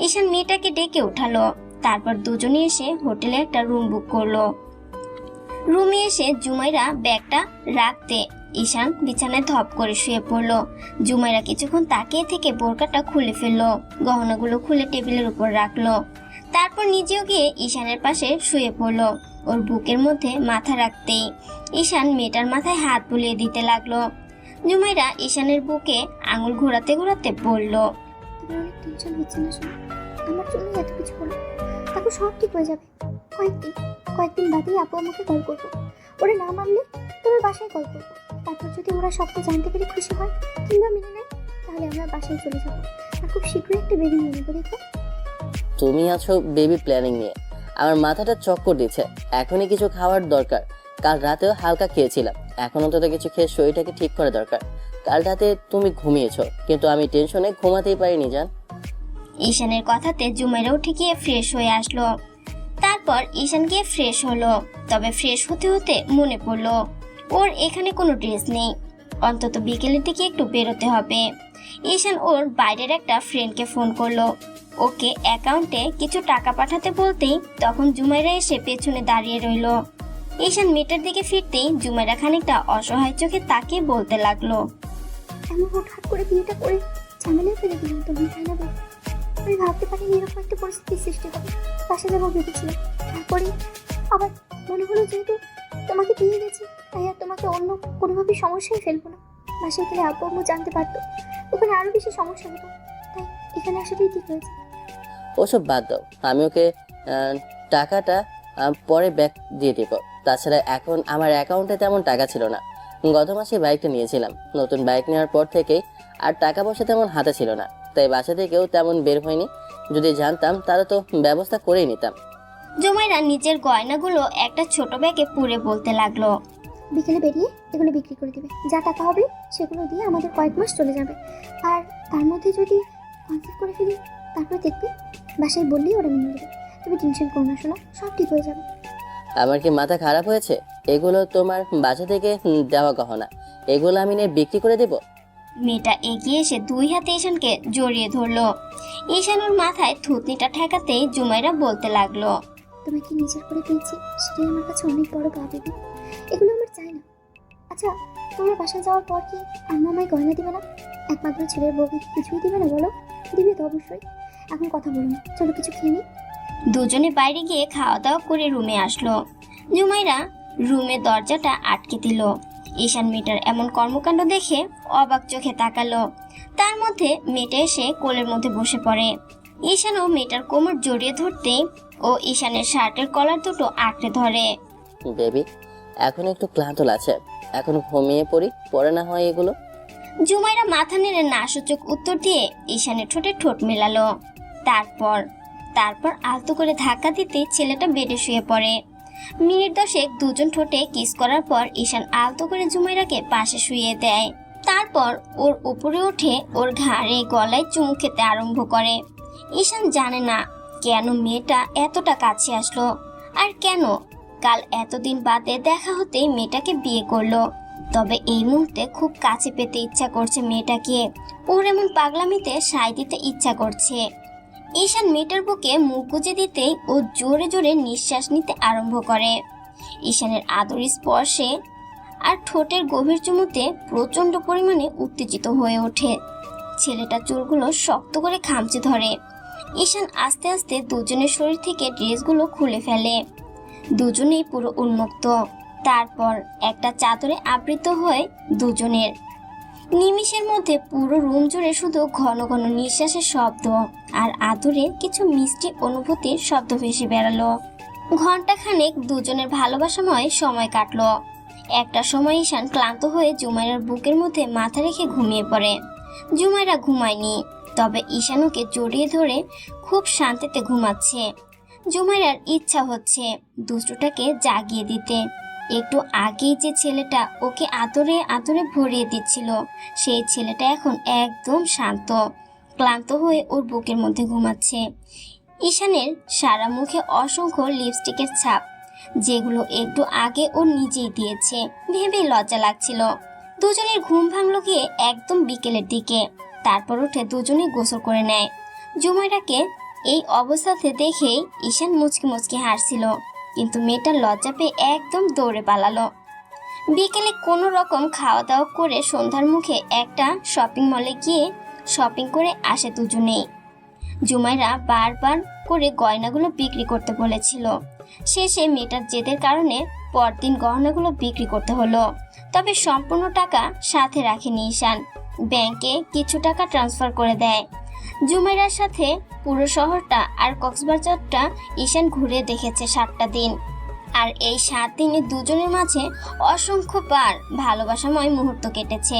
ঈশান মেয়েটাকে ডেকে উঠালো। তারপর দুজনে এসে হোটেলে একটা রুম বুক করলো। রুমে এসে জুমাইরা ব্যাগটা রাখতে ঈশান বিছানায় ধপ করে শুয়ে পড়লো। জুমাইরা কিছুক্ষণ তাকিয়ে থেকে বোরকাটা খুলে ফেললো, গহনাগুলো খুলে টেবিলের উপর রাখলো। তারপর নিজেও গিয়ে ঈশানের পাশে শুয়ে পড়লো। ওর বুকের মধ্যে মাথা রাখতেই ঈশান মেয়েটার মাথায় হাত বুলিয়ে দিতে লাগলো। জুমাইরা ঈশানের বুকে আঙুল ঘোরাতে ঘোরাতে বলল, তোমার অনেক টেনশন হচ্ছে না শোনো? আমার জন্যই এত কিছু হলো। তারপর সব ঠিক হয়ে যাবে। কয়েকদিন বাদেই আপু আমাকে কল করবো। ওরা না মানলে তোমার বাসায় কল করবো। তারপর যদি ওরা সবটা জানতে পেরে খুশি হয় কিংবা মেনে নেয়, তাহলে আমরা বাসায় চলে যাবো। আর খুব শীঘ্রই একটা বেবি নিয়ে নেবো। দেখো, তুমি আছো বেবি প্ল্যানিং নিয়ে, আমার মাথাটা চক্কর দিচ্ছে। এখনই কিছু খাওয়ার দরকার। কাল রাতেও হালকা খেয়েছিলাম, এখন অন্তত কিছু খেয়ে শরীরটাকে ঠিক করা দরকার। কাল রাতে তুমি ঘুমিয়েছো, কিন্তু আমি টেনশনে ঘুমাতেই পারিনি জান। ঈশানের কথাতে জুমাইরাও ঠিকই ফ্রেশ হয়ে আসলো। তারপর ঈশান গিয়ে ফ্রেশ হলো। তবে ফ্রেশ হতে হতে মনে পড়লো ওর এখানে কোনো ড্রেস নেই। অন্তত বিকেলের দিকে একটু বেরোতে হবে। ঈশান ওর বাইরের একটা ফ্রেন্ডকে ফোন করলো। ওকে অ্যাকাউন্টে কিছু টাকা পাঠাতে বলতেই তখন জুমাইরা এসে পেছনে দাঁড়িয়ে রইলো। ঈশান মেয়েটার দিকে ফিরতেই জুমাইরা খানিকটা অসহায় চোখে তাকিয়ে বলতে লাগলো, এমন হঠাৎ করে বিয়েটা করে ঝামেলায় ফেলে দিলাম তুমি, তাই না? আমি ভাবতে পারিনি এরকম একটা পরিস্থিতির সৃষ্টি হবে। বাসা যাবো ভেবেছিলাম, তারপরে আবার মনে হলো যেহেতু তোমাকে দিয়ে গেছি তাই আর তোমাকে অন্য কোনোভাবে সমস্যায় ফেলবো না। বাসায় গেলে আব্বু আম্মু জানতে পারতো, ওখানে আরো বেশি সমস্যা হতো। তাই এখানে আসাটাই ঠিক হয়েছে। ওসব বাদ দাও, আমি ওকে টাকাটা পরে ব্যাক দিয়ে দেবো। তাছাড়া এখন আমার অ্যাকাউন্টে তেমন টাকা ছিল না। গত মাসে বাইকটা নিয়েছিলাম। নতুন বাইক নেওয়ার পর থেকেই আর টাকা পয়সা তেমন হাতে ছিল না, তাই বাসা থেকেও তেমন বের হয়নি। যদি জানতাম তাহলে তো ব্যবস্থা করেই নিতাম। জুমাইরা নিজের গয়নাগুলো একটা ছোট ব্যাগে পুরে বলতে লাগলো, বিকেলে বেরিয়ে এগুলো বিক্রি করে দিবে। যা টাকা হবে সেগুলো দিয়ে আমাদের কয়েক মাস চলে যাবে। আর তার মধ্যে যদি কনসেপ্ট করে ফেলি তারপরে দেখবে বাসায় বললেই ওরা মেনে নেবে। তুমি টেনশন করো না শোনো, সব ঠিক হয়ে যাবে। আমার কি মাথা খারাপ হয়েছে? এগুলো তোমার বাসা থেকে দেওয়া গহনা, এগুলো আমি নিয়ে বিক্রি করে দেবো। মেয়েটা এগিয়ে এসে 2 হাতে ঈশানকে জড়িয়ে ধরলো। ঈশান ওর মাথায় থুতনিটা ঠেকাতেই জুমাইরা বলতে লাগলো, তোমাকে নিজের করে পেয়েছি, সেটাই আমার কাছে অনেক বড় পাওয়া। বেবি, এগুলো আমার চাই না। আচ্ছা, তোমার বাসায় যাওয়ার পর কি আম্মা আমায় গয়না দিবে না? একমাত্র ছেলের বউকে কিছুই দিবে না বলো? দিবে তো অবশ্যই। এখন কথা বলুন, চলো কিছু খেয়ে নিই। দুজনে বাইরে গিয়ে খাওয়া দাওয়া করে রুমে আসলো। জুমাইরা রুমের দরজাটা আটকে দিল। ঈশান মেয়েটার এমন কর্মকাণ্ড দেখে অবাক চোখে তাকালো। তার মধ্যে মেয়েটা এসে কোলের মধ্যে বসে পড়ে। ঈশানও মেয়েটার কোমর জড়িয়ে ধরতেই ও ঈশানের শার্টের কলার দুটো আঁকড়ে ধরে। বেবি, এখন একটু ক্লান্ত লাগছে, এখন ঘুমিয়ে পড়ি, পরে না হয় এগুলো। জুমাইরা মাথা নেড়ে না সূচক উত্তর দিয়ে ঈশানের ঠোঁটে ঠোঁট মেলালো। তারপর আলতো করে ধাক্কা দিতে ছেলেটা বেডে শুয়ে পড়ে। মিনিট 10 দুজন ঠোঁটে কিস করার পর ঈশান আলতো করে জুমাইরাকে পাশে শুইয়ে দেয়। তারপর ওর উপরে উঠে ওর ঘাড়ে গলায় চুমু খেতে আরম্ভ করে। ঈশান জানে না কেন মেয়েটা এতটা কাছে আসলো, আর কেন কাল এতদিন বাদে দেখা হতেই মেয়েটাকে বিয়ে করলো। তবে এই মুহূর্তে খুব কাছে পেতে ইচ্ছা করছে মেয়েটাকে, ওর এমন পাগলামিতে সায় দিতে ইচ্ছা করছে। ঈশান মেয়েটার বুকে মুখ গুজে দিতেই ও জোরে জোরে নিঃশ্বাস নিতে আরম্ভ করে। ঈশানের আদরি স্পর্শে আর ঠোঁটের গভীর চুমুতে প্রচন্ড পরিমাণে উত্তেজিত হয়ে ওঠে। ছেলেটা চুলগুলো শক্ত করে খামচে ধরে। ঈশান আস্তে আস্তে দুজনের শরীর থেকে ড্রেসগুলো খুলে ফেলে। দুজনেই পুরো উন্মুক্ত। তারপর একটা চাদরে আবৃত হয়ে দুজনের নিমিষের মধ্যে পুরো রুম জুড়ে শুধু ঘন ঘন নিঃশ্বাসের শব্দ আর আদরে কিছু মিষ্টি অনুভূতির শব্দ ভেসে বেড়ালো। ঘন্টাখানেক দুজনের ভালোবাসাময় সময় কাটলো। একটা সময় ঈশান ক্লান্ত হয়ে জুমাইরার বুকের মধ্যে মাথা রেখে ঘুমিয়ে পড়ে। জুমাইরা ঘুমায়নি, তবে ঈশান ওকে জড়িয়ে ধরে খুব শান্তিতে ঘুমাচ্ছে। জুমাইরার ইচ্ছা হচ্ছে দুষ্টুটাকে জাগিয়ে দিতে। একটু আগেই যে ছেলেটা ওকে আদরে আদরে ভরিয়ে দিচ্ছিল, সেই ছেলেটা এখন একদম শান্ত, ক্লান্ত হয়ে ওর বুকের মধ্যে ঘুমাচ্ছে। ঈশানের সারা মুখে অসংখ্য লিপস্টিকের ছাপ, যেগুলো একটু আগে ও নিজেই দিয়েছে ভেবেই লজ্জা লাগছিল। দুজনের ঘুম ভাঙলো গিয়ে একদম বিকেলের দিকে। তারপর উঠে দুজনেই গোসল করে নেয়। জুমাইরাকে এই অবস্থাতে দেখেই ঈশান মুচকি মুচকি হাসছিল, কিন্তু মেয়েটার লজ্জা পেয়ে একদম দৌড়ে পালালো। বিকেলে কোনো রকম খাওয়া দাওয়া করে সন্ধ্যার মুখে একটা শপিং মলে গিয়ে শপিং করে আসে দুজনেই। জুমাইরা বারবার করে গয়নাগুলো বিক্রি করতে বলেছিল। শেষে মেয়েটার জেদের কারণে পরদিন গহনাগুলো বিক্রি করতে হলো। তবে সম্পূর্ণ টাকা সাথে রাখেনি ঈশান, ব্যাংকে কিছু টাকা ট্রান্সফার করে দেয়। জুমাইরার সাথে পুরো শহরটা আর কক্সবাজারটা ঈশান ঘুরে দেখেছে 7টা দিন। আর এই 7 দিনে দুজনের মাঝে অসংখ্যবার ভালোবাসাময় মুহূর্ত কেটেছে।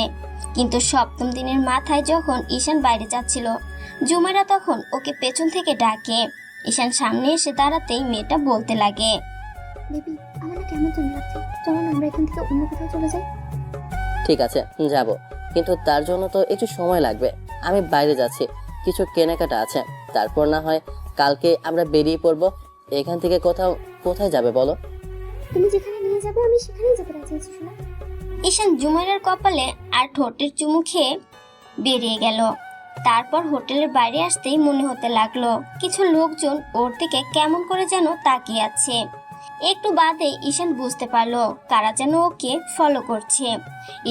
কিন্তু 7ম দিনের মাথায় যখন ঈশান বাইরে যাচ্ছিল, জুমাইরা তখন ওকে পেছন থেকে ডাকে। ঈশান সামনে এসে দাঁড়াতেই মেয়েটা বলতে লাগে, বেবি, আমার না কেমন যেন লাগছে, চলো না আমরা এখান থেকে অন্য কোথাও চলে যাই। ঠিক আছে, যাব, কিন্তু তার জন্য তো একটু সময় লাগবে। আমি বাইরে যাচ্ছি, কিছু কেনাকাটা আছে, তারপর না হয় কালকে আমরা বেরিয়ে পড়বো। এখান থেকে কোথায় যাবে বলো? তুমি যেখানে নিয়ে যাবে আমি সেখানেই যেতে রাজি আছি শোনা। ঈশান জুমাইরার কপালে আর ঠোঁটের চুমু খেয়ে বেরিয়ে গেল। তারপর হোটেলের বাইরে আসতেই মনে হতে লাগলো কিছু লোকজন ওর দিকে কেমন করে যেন তাকিয়ে আছে। একটু বাদে ঈশান বুঝতে পারলো কারা যেন ওকে ফলো করছে।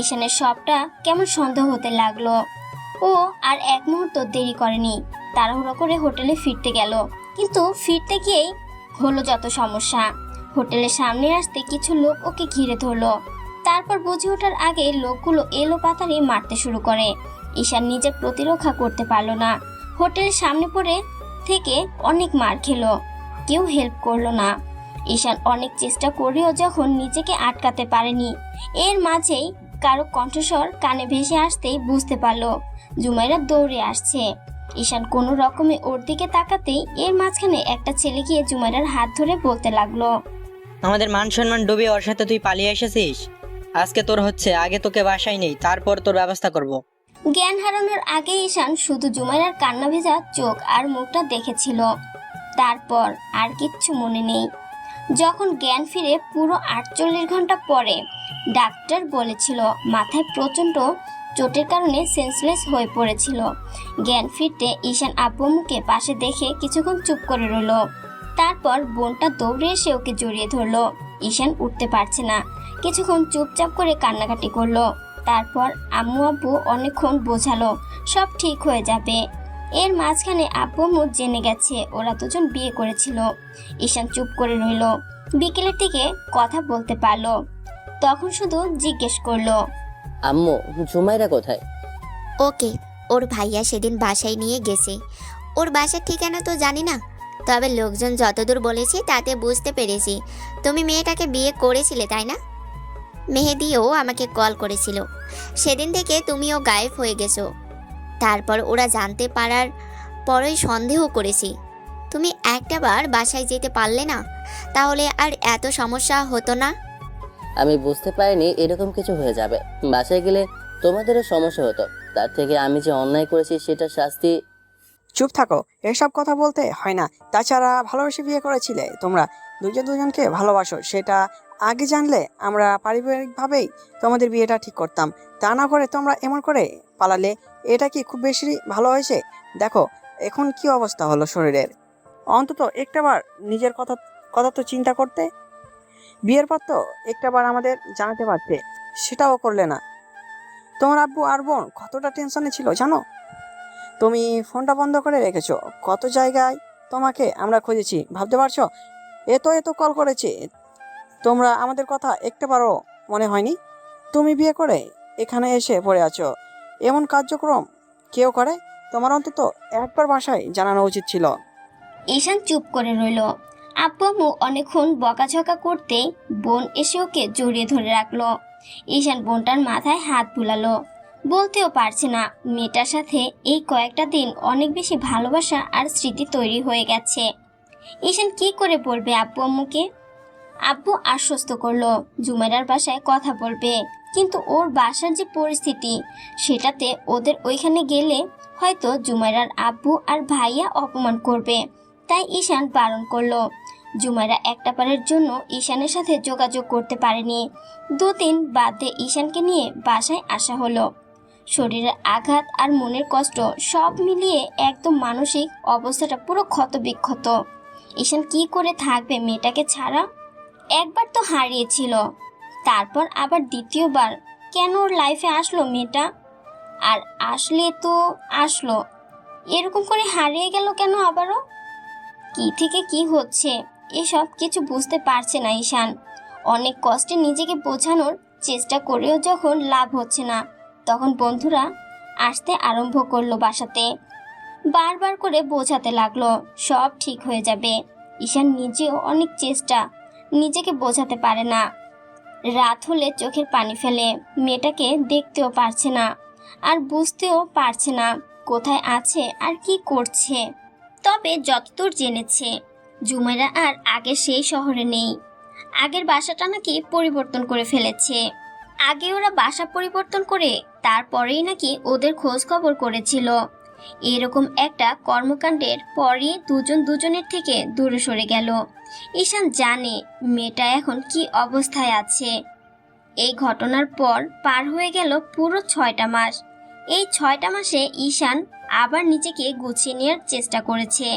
ঈশানের সবটা কেমন সন্দেহ হতে লাগলো। ও আর এক মুহূর্ত দেরি করেনি, তাড়াহুড়ো করে হোটেলে ফিরতে গেল। কিন্তু ফিরতে গিয়েই হলো যত সমস্যা। হোটেলের সামনে আসতে কিছু লোক ওকে ঘিরে ধরলো। তারপর বুঝে ওঠার আগে লোকগুলো এলো পাতারি মারতে শুরু করে। ঈশান নিজে প্রতিরক্ষা করতে পারলো না। হোটেলের সামনে পড়ে থেকে অনেক মার খেলো, কেউ হেল্প করলো না। ঈশান অনেক চেষ্টা করেও যখন নিজেকে আটকাতে পারেনি, এর মাঝেই কারো কণ্ঠস্বর কানে ভেসে আসতেই বুঝতে পারলো জুমাইরা দৌড়ে আসছে। ঈশান কোনো রকমে ওর দিকে তাকাতেই এর মাঝখানে একটা ছেলে গিয়ে জুমাইরার হাত ধরে বলতে লাগলো, আমাদের মান সম্মান ডুবে ওর সাথে তুই পালিয়ে এসেছিস। আজকে তোর হচ্ছে, আগে তোকে বাসায় নেই, তারপর তোর ব্যবস্থা করব। জ্ঞান হারানোর আগে ঈশান শুধু জুমাইরার কান্না ভেজা চোখ আর মুখটা দেখেছিল, তারপর আর কিচ্ছু মনে নেই। যখন জ্ঞান ফিরে পুরো 48 ঘন্টা পরে, ডাক্তার বলেছিল মাথায় প্রচন্ড চোটের কারণে সেন্সলেস হয়ে পড়েছিল। জ্ঞান ফিরতে ঈশান আব্বু আম্মুকে পাশে দেখে কিছুক্ষণ চুপ করে রইল। তারপর বোনটা দৌড়ে এসে ওকে জড়িয়ে ধরলো। ঈশান উঠতে পারছে না, কিছুক্ষণ চুপচাপ করে কান্নাকাটি করলো। তারপর আম্মু আব্বু অনেকক্ষণ বোঝালো সব ঠিক হয়ে যাবে। এর মাঝখানে আব্বু আম্মু জেনে গেছে ওরা দুজন বিয়ে করেছিল। ঈশান চুপ করে রইল। বিকেলের দিকে কথা বলতে পারলো, তখন শুধু জিজ্ঞেস করলো, আম্মু, জুমাইরা কোথায়? ওকে ওর ভাইয়া সেদিন বাসায় নিয়ে গেছে। ওর বাসার ঠিকানা তো জানি না, তবে লোকজন যতদূর বলেছে তাতে বুঝতে পেরেছি তুমি মেয়েটাকে বিয়ে করেছিলে, তাই না? মেহেদিও আমাকে কল করেছিল। সেদিন থেকে তুমিও গায়েব হয়ে গেছো। তারপর ওরা জানতে পারার পরই সন্দেহ করেছি। তুমি একটাবার বাসায় যেতে পারলে না, তাহলে আর এত সমস্যা হতো না। আমি বুঝতে পারিনি এরকম কিছু হয়ে যাবে। বাসায় গেলে তোমাদেরও সমস্যা হতো। তার থেকে আমি যে অন্যায় করেছি সেটা শাস্তি। চুপ থাকো, এসব কথা বলতে হয় না। তাছাড়া ভালোবেসে বিয়ে করেছিলে, তোমরা দুজনকে ভালোবাসো, সেটা আগে জানলে আমরা পারিবারিকভাবেই তোমাদের বিয়েটা ঠিক করতাম। তা না করে তোমরা এমন করে পালালে। এটা কি খুব বেশি ভালো হয়েছে? দেখো এখন কি অবস্থা হলো শরীরের। অন্তত একটাবার নিজের কথা তো চিন্তা করতে। বিয়ের পর তো একটাবার আমাদের জানাতে পারতে, সেটাও করলে না। তোমার আব্বু আর বোন কতটা টেনশনে ছিল জানো? তুমি ফোনটা বন্ধ করে রেখেছো। কত জায়গায় তোমাকে আমরা খুঁজেছি, ভাবতে পারছো? এত কল করেছি, তোমরা আমাদের কথা একটাবারও মনে হয়নি। তুমি বিয়ে করে এখানে এসে পড়ে আছো। এমন কার্যক্রম কেউ করে? তোমার অন্তত একবার বাসায় জানানো উচিত ছিল। ঈশান চুপ করে রইল। আব্বু আম্মু অনেকক্ষণ বকাঝকা করতে বোন এসে ওকে জড়িয়ে ধরে রাখলো। ঈশান বোনটার মাথায় হাত বুলালো। বলতেও পারছে না, মেয়েটার সাথে এই কয়েকটা দিন অনেক বেশি ভালোবাসা আর স্মৃতি তৈরি হয়ে গেছে। ঈশান কি করে বলবে আব্বু আম্মুকে? আব্বু আশ্বস্ত করলো জুমেরার বাসায় কথা বলবে, কিন্তু ওর বাসার যে পরিস্থিতি সেটাতে ওদের ওইখানে গেলে হয়তো জুমেরার আব্বু আর ভাইয়া অপমান করবে। তাই ঈশান বারণ করলো। জুমেরা একটা বারের জন্য ঈশানের সাথে যোগাযোগ করতে পারেনি। 2 দিন বাদে ঈশানকে নিয়ে বাসায় আসা হলো। শরীরের আঘাত আর মনের কষ্ট সব মিলিয়ে একদম মানসিক অবস্থাটা পুরো ক্ষতবিক্ষত। ঈশান কি করে থাকবে মেয়েটাকে ছাড়া? একবার তো হারিয়েছিল, তারপর আবার দ্বিতীয়বার কেন ওর লাইফে আসলো মেয়েটা? আর আসলে তো আসলো, এরকম করে হারিয়ে গেল কেন আবারও? কি থেকে কি হচ্ছে এসব কিছু বুঝতে পারছে না ঈশান। অনেক কষ্টে নিজেকে বোঝানোর চেষ্টা করেও যখন লাভ হচ্ছে না, তখন বন্ধুরা আসতে আরম্ভ করলো বাসাতে। বারবার করে বোঝাতে লাগলো সব ঠিক হয়ে যাবে। ঈশান নিজেও অনেক চেষ্টা, নিজেকে বোঝাতে পারে না। রাত হলে চোখের পানি ফেলে। মেয়েটাকে দেখতেও পারছে না, আর বুঝতেও পারছে না কোথায় আছে আর কি করছে। তবে যতদূর জেনেছে জুমেরা আর আগের সেই শহরে নেই। আগের বাসাটা নাকি পরিবর্তন করে ফেলেছে। আগে ওরা বাসা পরিবর্তন করে তারপরেই নাকি ওদের খোঁজ খবর করেছিল। এরকম একটা কর্মকাণ্ডের পরই দুজনের থেকে দূরে সরে গেল। ঈশান জানে মেয়েটা এখন কি অবস্থায় আছে। এই ঘটনার পর পার হয়ে গেল পুরো 6টা মাস। এই 6টা মাসে ঈশান আবার নিজেকে গুছিয়ে নেওয়ার চেষ্টা করেছে।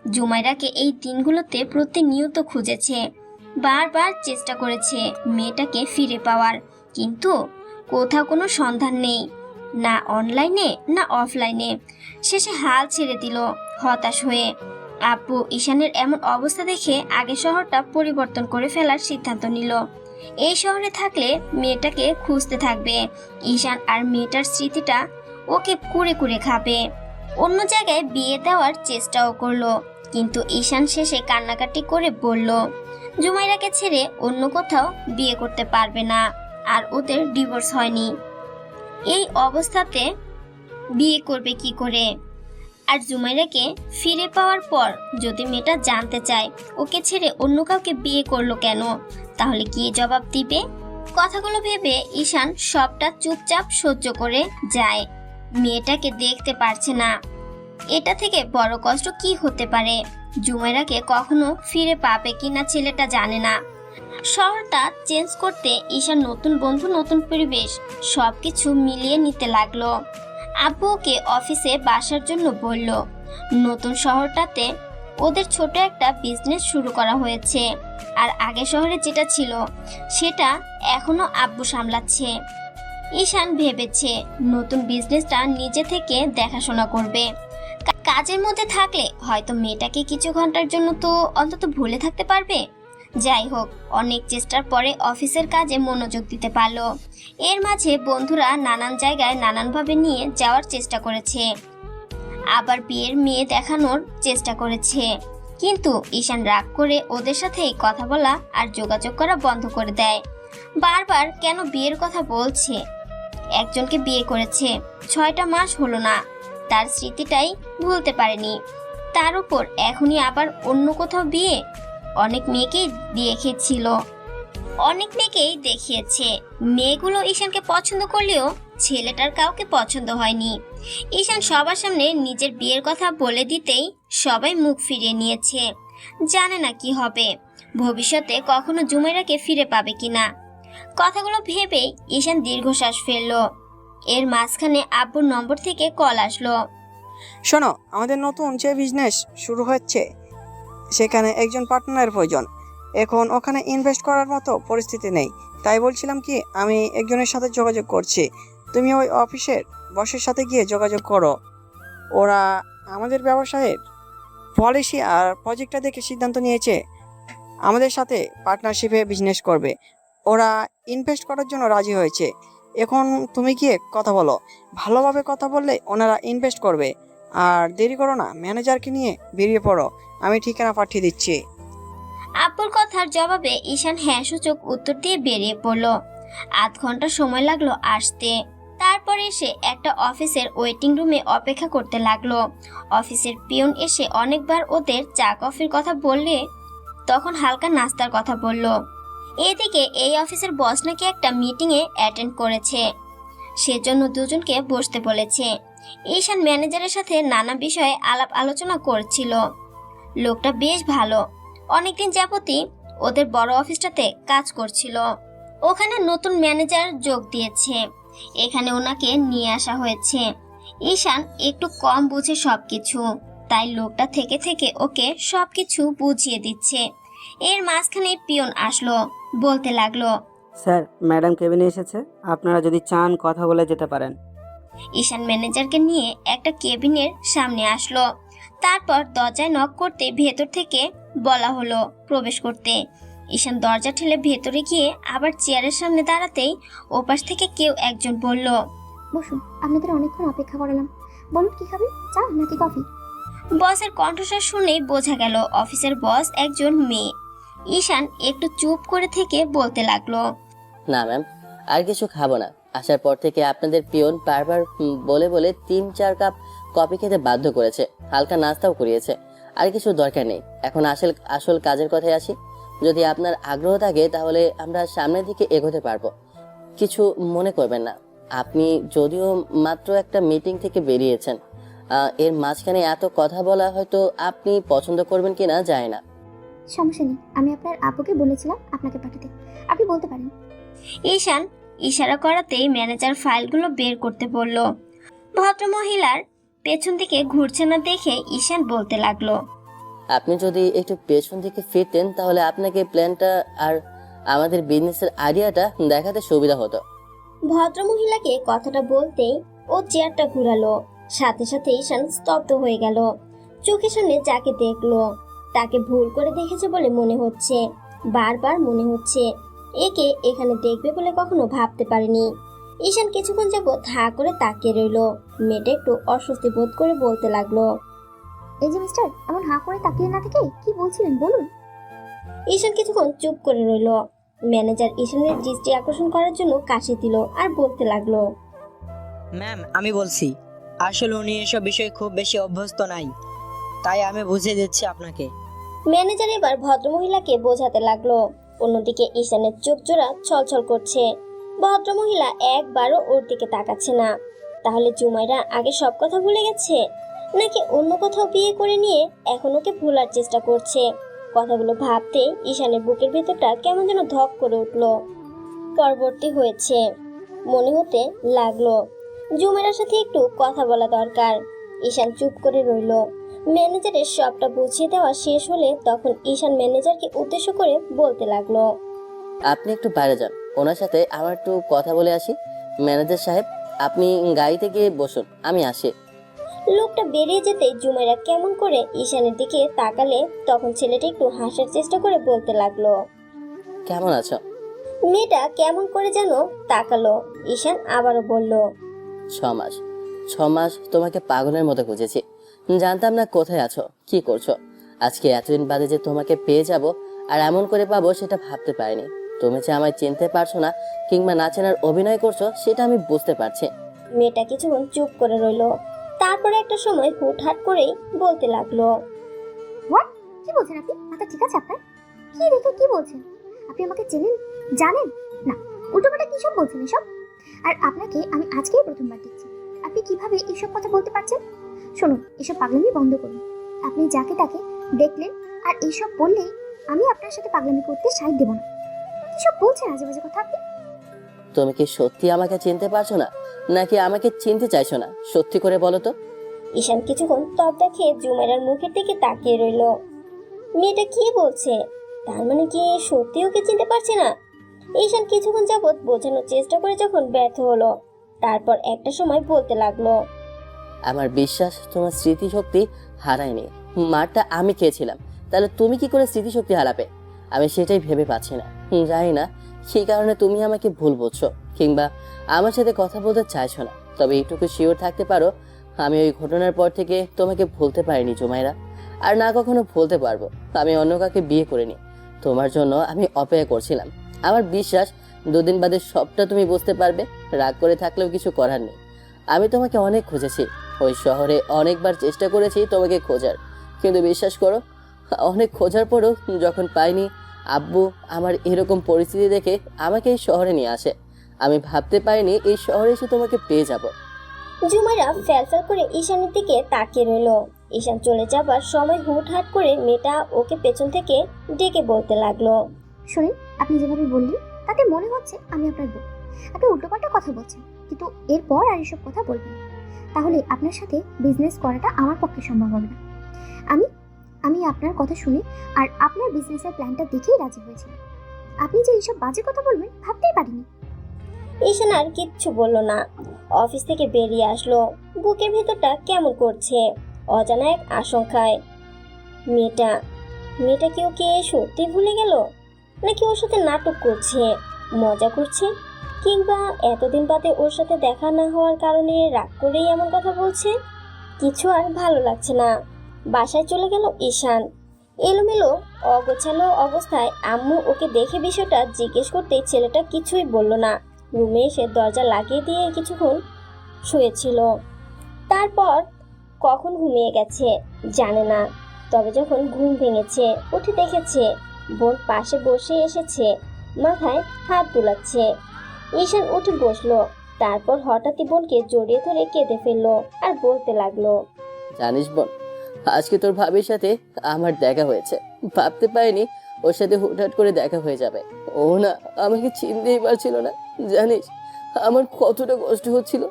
জুমাইরাকে এই দিনগুলোতে প্রতিনিয়ত খুঁজেছে, বারবার চেষ্টা করেছে মেয়েটাকে ফিরে পাওয়ার, কিন্তু কোথাও কোনো সন্ধান নেই, না অনলাইনে না অফলাইনে। শেষে হাল ছেড়ে দিল হতাশ হয়ে। আব্বু ঈশানের এমন অবস্থা দেখে আগে শহরটা পরিবর্তন করে ফেলার সিদ্ধান্ত নিল। এই শহরে থাকলে মেয়েটাকে খুঁজতে থাকবে। ঈশান আর মেয়েটার স্মৃতিটা ওকে কুড়ে কুড়ে খাবে। অন্য জায়গায় বিয়ে দেওয়ার চেষ্টাও করলো, কিন্তু ঈশান শেষে কান্নাকাটি করে বলল জুমাইরাকে ছেড়ে অন্য কোথাও বিয়ে করতে পারবে না, আর ওদের ডিভোর্স হয়নি। এই অবস্থাতে বিয়ে করবে কি করে? আর জুমাইরাকে ফিরে পাওয়ার পর যদি মেয়েটা জানতে চায় ওকে ছেড়ে অন্য কাউকে বিয়ে করলো কেন, তাহলে কি জবাব দিবে? কথাগুলো ভেবে ঈশান সবটা চুপচাপ সহ্য করে যায়। মেয়েটাকে দেখতে পারছে না, এটা থেকে বড় কষ্ট কি হতে পারে? জুমাইরাকে কখনো ফিরে পাবে কিনা ছেলেটা জানে না। শহরটা চেঞ্জ করতে ঈশান নতুন বন্ধু, নতুন পরিবেশ সবকিছু মিলিয়ে নিতে লাগলো। আব্বু ওকে অফিসে বাসার জন্য বলল। নতুন শহরটাতে ওদের ছোট একটা বিজনেস শুরু করা হয়েছে, আর আগে শহরে যেটা ছিল সেটা এখনো আব্বু সামলাচ্ছে। ঈশান ভেবেছে নতুন বিজনেসটা নিজে থেকে দেখাশোনা করবে। কাজের মধ্যে থাকলে হয়তো মেয়েটাকে কিছু ঘন্টার জন্য তো অন্তত ভুলে থাকতে পারবে। যাই হোক, অনেক চেষ্টার পরে অফিসের কাজে মনোযোগ দিতে পারলো। এর মাঝে বন্ধুরা নানান জায়গায় নানানভাবে নিয়ে যাওয়ার চেষ্টা করেছে, আবার বিয়ের মেয়ে দেখানোর চেষ্টা করেছে, কিন্তু ঈশান রাগ করে ওদের সাথেই কথা বলা আর যোগাযোগ করা বন্ধ করে দেয়। বারবার কেন বিয়ের কথা বলছে? একজনকে বিয়ে করেছে, 6টা মাস হলো না, তার স্মৃতিটাই ভুলতে পারেনি। তার উপর এখনই আবার অন্য কোথাও বিয়ে। অনেক মেয়েকেই দেখিয়েছে, মেয়েগুলো ঈশানকে পছন্দ করলেও ছেলেটার কাউকে পছন্দ হয়নি। ঈশান সবার সামনে নিজের বিয়ের কথা বলে দিতেই সবাই মুখ ফিরিয়ে নিয়েছে। জানে না কি হবে, ভবিষ্যতে কখনো জুমেরাকে ফিরে পাবে কিনা। কথাগুলো ভেবেই ঈশান দীর্ঘশ্বাস ফেললো। এর মাঝখানে আব্বুর নম্বর থেকে কল আসলো। শোনো, আমাদের নতুন যে বিজনেস শুরু হচ্ছে সেখানে একজন পার্টনারের প্রয়োজন। এখন ওখানে ইনভেস্ট করার মতো পরিস্থিতি নেই, তাই বলছিলাম কি আমি একজনের সাথে যোগাযোগ করছি, তুমি ওই অফিসের বসের সাথে গিয়ে যোগাযোগ করো। ওরা আমাদের ব্যবসায়ের পলিসি আর প্রজেক্টটা দেখে সিদ্ধান্ত নিয়েছে আমাদের সাথে পার্টনারশিপে বিজনেস করবে। ওরা ইনভেস্ট করার জন্য রাজি হয়েছে। এখন তুমি গিয়ে কথা বলো, ভালোভাবে কথা বললে ওনারা ইনভেস্ট করবে। আর দেরি করো না, ম্যানেজারকে নিয়ে বেরিয়ে পড়ো, আমি ঠিকানা পাঠিয়ে দিচ্ছি। আব্বুর কথার জবাবে ঈশান হ্যাঁ সূচক উত্তর দিয়ে বেরিয়ে পড়লো। আধ ঘন্টা সময় লাগলো আসতে। তারপরে এসে একটা অফিসের ওয়েটিং রুমে অপেক্ষা করতে লাগলো। অফিসের পিয়ন এসে অনেকবার ওদের চা কফির কথা বললে তখন হালকা নাস্তার কথা বলল। এদিকে এই অফিসের বস নাকি একটা মিটিংয়ে অ্যাটেন্ড করেছে, সেজন্য দুজনকে বসতে বলেছে। ঈশান ম্যানেজারের সাথে নানা বিষয়ে আলাপ আলোচনা করছিল। লোকটা বেশ ভালো, অনেকদিন যাবতই ওদের বড় অফিসটাতে কাজ করছিল। ওখানে নতুন ম্যানেজার যোগ দিয়েছে, এখানে ওনাকে নিয়ে আসা হয়েছে। ঈশান একটু কম বুঝে সবকিছু, তাই লোকটা থেকে থেকে ওকে সবকিছু বুঝিয়ে দিচ্ছে। এর মাঝখানে পিয়ন আসলো, বলতে লাগলো, স্যার, ম্যাডাম কেবিনে এসেছে, আপনারা যদি চান কথা বলে যেতে পারেন। ঈশান ম্যানেজারকে নিয়ে একটা কেবিনের সামনে আসলো। তারপর দরজায় নক করতে ভেতর থেকে বলা হলো প্রবেশ করতে। ঈশান দরজা ঠেলে ভেতরে গিয়ে আবার চেয়ারের সামনে দাঁড়াতেই ওপাশ থেকে কেউ একজন বলল, বসুন, আপনাদের অনেকক্ষণ অপেক্ষা করালাম। বলুন কি খাবেন, চা নাকি কফি? বসের কণ্ঠস্বর শুনেই বোঝা গেল অফিসের বস একজন মেয়ে। ঈশান একটু চুপ করে থেকে বলতে লাগলো, না ম্যাম, আর কিছু খাবো না। আসার পর থেকে আপনাদের পিয়ন বারবার বলে বলে 3-4 কাপ কফি খেতে বাধ্য করেছে, হালকা নাস্তাও করিয়েছে। আর কিছু দরকার নেই। এখন আসল কাজের কথায় আসি। যদি আপনার আগ্রহ থাকে তাহলে আমরা সামনের দিকে এগোতে পারবো। কিছু মনে করবেন না। আপনি যদিও মাত্র একটা মিটিং থেকে বেরিয়েছেন, এর মাঝখানে এত কথা বলা হয়তো আপনি পছন্দ করবেন কিনা যায় না। সমস্যা নেই, আমি আপনার আপুকে বলেছিলাম আপনাকে পাঠাতে, আপনি বলতে পারেন। ঈশান ইশারা করাতেই ম্যানেজার ফাইলগুলো বের করতে বলল। ভদ্রমহিলার পেছন দিকে ঘুরছে না দেখে ঈশান বলতে লাগলো, আপনি যদি একটু পেছন দিকে ফিরতেন তাহলে আপনাকে প্ল্যানটা আর আমাদের বিজনেসের আইডিয়াটা দেখাতে সুবিধা হতো। ভদ্রমহিলাকে কথাটা বলতেই ও চেয়ারটা ঘুরালো। সাথে সাথে ঈশান স্তব্ধ হয়ে গেল। চোখের সামনে যাকে দেখলো তাকে ভুল করে দেখেছে বলে মনে হচ্ছে। বারবার মনে হচ্ছে একে এখানে দেখবে বলে কখনো ভাবতে পারেনি। ঈশান কিছুক্ষণ যাবত হা করে তাকিয়ে রইল। মেয়েটা একটু অস্বস্তি বোধ করে বলতে লাগলো, এই যে মিস্টার, এমন হাঁ করে তাকিয়ে না থেকে কি বলছিলেন বলুন। ঈশান কিছুক্ষণ চুপ করে রইল। ম্যানেজার ঈশানের দৃষ্টি আকর্ষণ করার জন্য কাশি দিল আর বলতে লাগলো, ম্যাম, আমি বলছি, আসলে উনি এসব বিষয়ে খুব বেশি অভ্যস্ত নাই, তাই আমি বুঝিয়ে দিচ্ছি আপনাকে। ম্যানেজার এবার ভদ্রমহিলাকে বোঝাতে লাগলো। অন্যদিকে ঈশানের চোখ জোড়া ছলছল করছে। ভদ্রমহিলা একবারও ওর দিকে তাকাচ্ছে না। তাহলে জুমাইরা আগে সব কথা ভুলে গেছে, নাকি অন্য কোথাও বিয়ে করে নিয়ে এখন ওকে ভোলার চেষ্টা করছে? কথাগুলো ভাবতে ঈশানের বুকের ভেতরটা কেমন যেন ধক করে উঠলো। পরবর্তী হয়েছে মনে হতে লাগলো জুমাইরার সাথে একটু কথা বলা দরকার। ঈশান চুপ করে রইল। ম্যানেজারের সবটা বুঝিয়ে দেওয়া শেষ হলে তখন ঈশান ম্যানেজারকে উদ্দেশ্য করে বলতে লাগলো, আপনি একটু বাইরে যান, ওনার সাথে আমার একটু কথা বলে আসি। ম্যানেজার সাহেব, আপনি গাড়িতে গিয়ে বসুন, আমি আসি। লোকটা বেরিয়ে যেতেই জুমেরা কেমন করে ঈশানের দিকে তাকালে তখন ছেলেটা একটু হাসার চেষ্টা করে বলতে লাগলো। কেমন আছো? মেয়েটা কেমন করে যেন তাকালো। ঈশান আবারও বলল, 6 মাস। 6 মাস তোমাকে পাগলের মতো খুঁজেছি, জানতাম না কোথায় আছো, কি করছো। আজকে এতদিন বাদে যে তোমাকে পেয়ে যাব আর এমন করে পাবো সেটা ভাবতে পারিনি। তুমি যে আমায় চিনতে পারছো না কিংবা না চেনার অভিনয় করছো সেটা আমি বুঝতে পারছি। মেয়েটা কিছুক্ষণ চুপ করে রইলো। তারপরে একটা সময় হুটহাট করেই বলতে লাগলো, হোয়াট? কি বলছেন আপনি? মাথা ঠিক আছে আপনার? কি দেখে কি বলছেন? আপনি আমাকে চেনেন, জানেন না? উল্টোপাল্টা কি সব বলছেন এসব? আর আপনাকে আমি আজকেই প্রথমবার দেখছি। আপনি কিভাবে এসব কথা বলতে পারছেন? শুনুন, এসব পাগলামি বন্ধ করুন। আপনি যাকে তাকে দেখলেন আর এইসব বললেই আমি আপনার সাথে পাগলামি করতে সাইড দেব না। কি সব বলছেন আজে বাজে কথা আপনি? তুমি কি সত্যি আমাকে চিনতে পারছো না নাকি আমাকে চিনতে চাইছো না? সত্যি করে বলো তো। ঈশান কিছুক্ষণ তবদা খেয়ে জুমেরার মুখের দিকে তাকিয়ে রইলো। মেয়েটা কি বলছে? তার মানে কি সত্যি ওকে চিনতে পারছে না? ঈশান কিছুক্ষণ যাবৎ বোঝানোর চেষ্টা করে যখন ব্যর্থ হলো, তারপর একটা সময় বলতে লাগলো, আমার বিশ্বাস তোমার স্মৃতিশক্তি হারায়নি। মারটা আমি খেয়েছিলাম, তাহলে তুমি কি করে স্মৃতিশক্তি হারাবে? আমি সেটাই ভেবে পাচ্ছি না। জানি না সেই কারণে তুমি আমাকে ভুল বুঝছো কিংবা আমার সাথে কথা বলতে চাইছো না। তবে এইটুকু শিওর থাকতে পারো, আমি ওই ঘটনার পর থেকে তোমাকে ভুলতে পারিনি জুমাইরা, আর না কখনো ভুলতে পারবো। আমি অন্য কাউকে বিয়ে করিনি, তোমার জন্য আমি অপেক্ষা করছিলাম। আমার বিশ্বাস 2 দিন বাদে সবটা তুমি বুঝতে পারবে। রাগ করে থাকলেও কিছু করার নেই। আমি তোমাকে অনেক খুঁজেছি, ওই শহরে অনেকবার চেষ্টা করেছি তোমাকে খোঁজার, কিন্তু বিশ্বাস করো অনেক খোঁজার পরও যখন পাইনি, আব্বু আমার এরকম পরিস্থিতি দেখে আমাকে এই শহরে নিয়ে আসে। আমি ভাবতে পারিনি এই শহরে এসে তোমাকে পেয়ে যাব। জুমাইরা ফ্যালফ্যাল করে ঈশানের দিকে তাকিয়ে রইল। ঈশান চলে যাবার সময় হুটহাট করে মেয়েটা ওকে পেছন থেকে ডেকে বলতে লাগলো, শুনেন, আপনি যেভাবে বললেন তাতে মনে হচ্ছে আমি আপনার বউ। আপনি উল্টোপাল্টা কথা বলছেন, কিন্তু এরপর আর এসব কথা বলবেন না। তাহলে আপনার সাথে বিজনেস করাটা আমার পক্ষে সম্ভব হবে না। আমি আমি আপনার কথা শুনে আর আপনার বিজনেসের প্ল্যানটা দেখেই রাজি হয়েছিলাম। আপনি যে এইসব বাজে কথা বলবেন ভাবতেই পারিনি। ঈশান আর কিচ্ছু বলল না। অফিস থেকে বেরিয়ে আসলো। বুকের ভেতরটা কেমন করছে, অজানা এক আশঙ্কায়। মেয়েটা কি ওকে সত্যি ভুলে গেল, নাকি ওর সাথে নাটক করছে, মজা করছে, কিংবা এতদিন বাদে ওর সাথে দেখা না হওয়ার কারণে রাগ করেই এমন কথা বলছে? কিছু আর ভালো লাগছে না। বাসায় চলে গেল ঈশান। এলোমেলো অগোছালো অবস্থায় আম্মু ওকে দেখে বিষয়টা জিজ্ঞেস করতেই ছেলেটা কিছুই বলল না। রুমে এসে দরজা লাগিয়ে দিয়ে কিছুক্ষণ শুয়েছিল। তারপর কখন ঘুমিয়ে গেছে জানে না। তবে যখন ঘুম ভেঙেছে উঠে দেখেছে বোন পাশে বসে এসেছে, মাথায় হাত বুলাচ্ছে। ঈশান উঠে বসলো। তারপর হঠাৎই বোনকে জড়িয়ে ধরে কেঁদে ফেললো আর বলতে লাগলো, জানিস বোন, আজকে তোর ভাবির সাথে আমার দেখা হয়েছে। ভাবতে পারিনি ওর সাথে হুটহাট করে দেখা হয়ে যাবে। ও না আমাকে চিনতেই পারছিল না। জানিস আমার কতটা কষ্ট হচ্ছিল,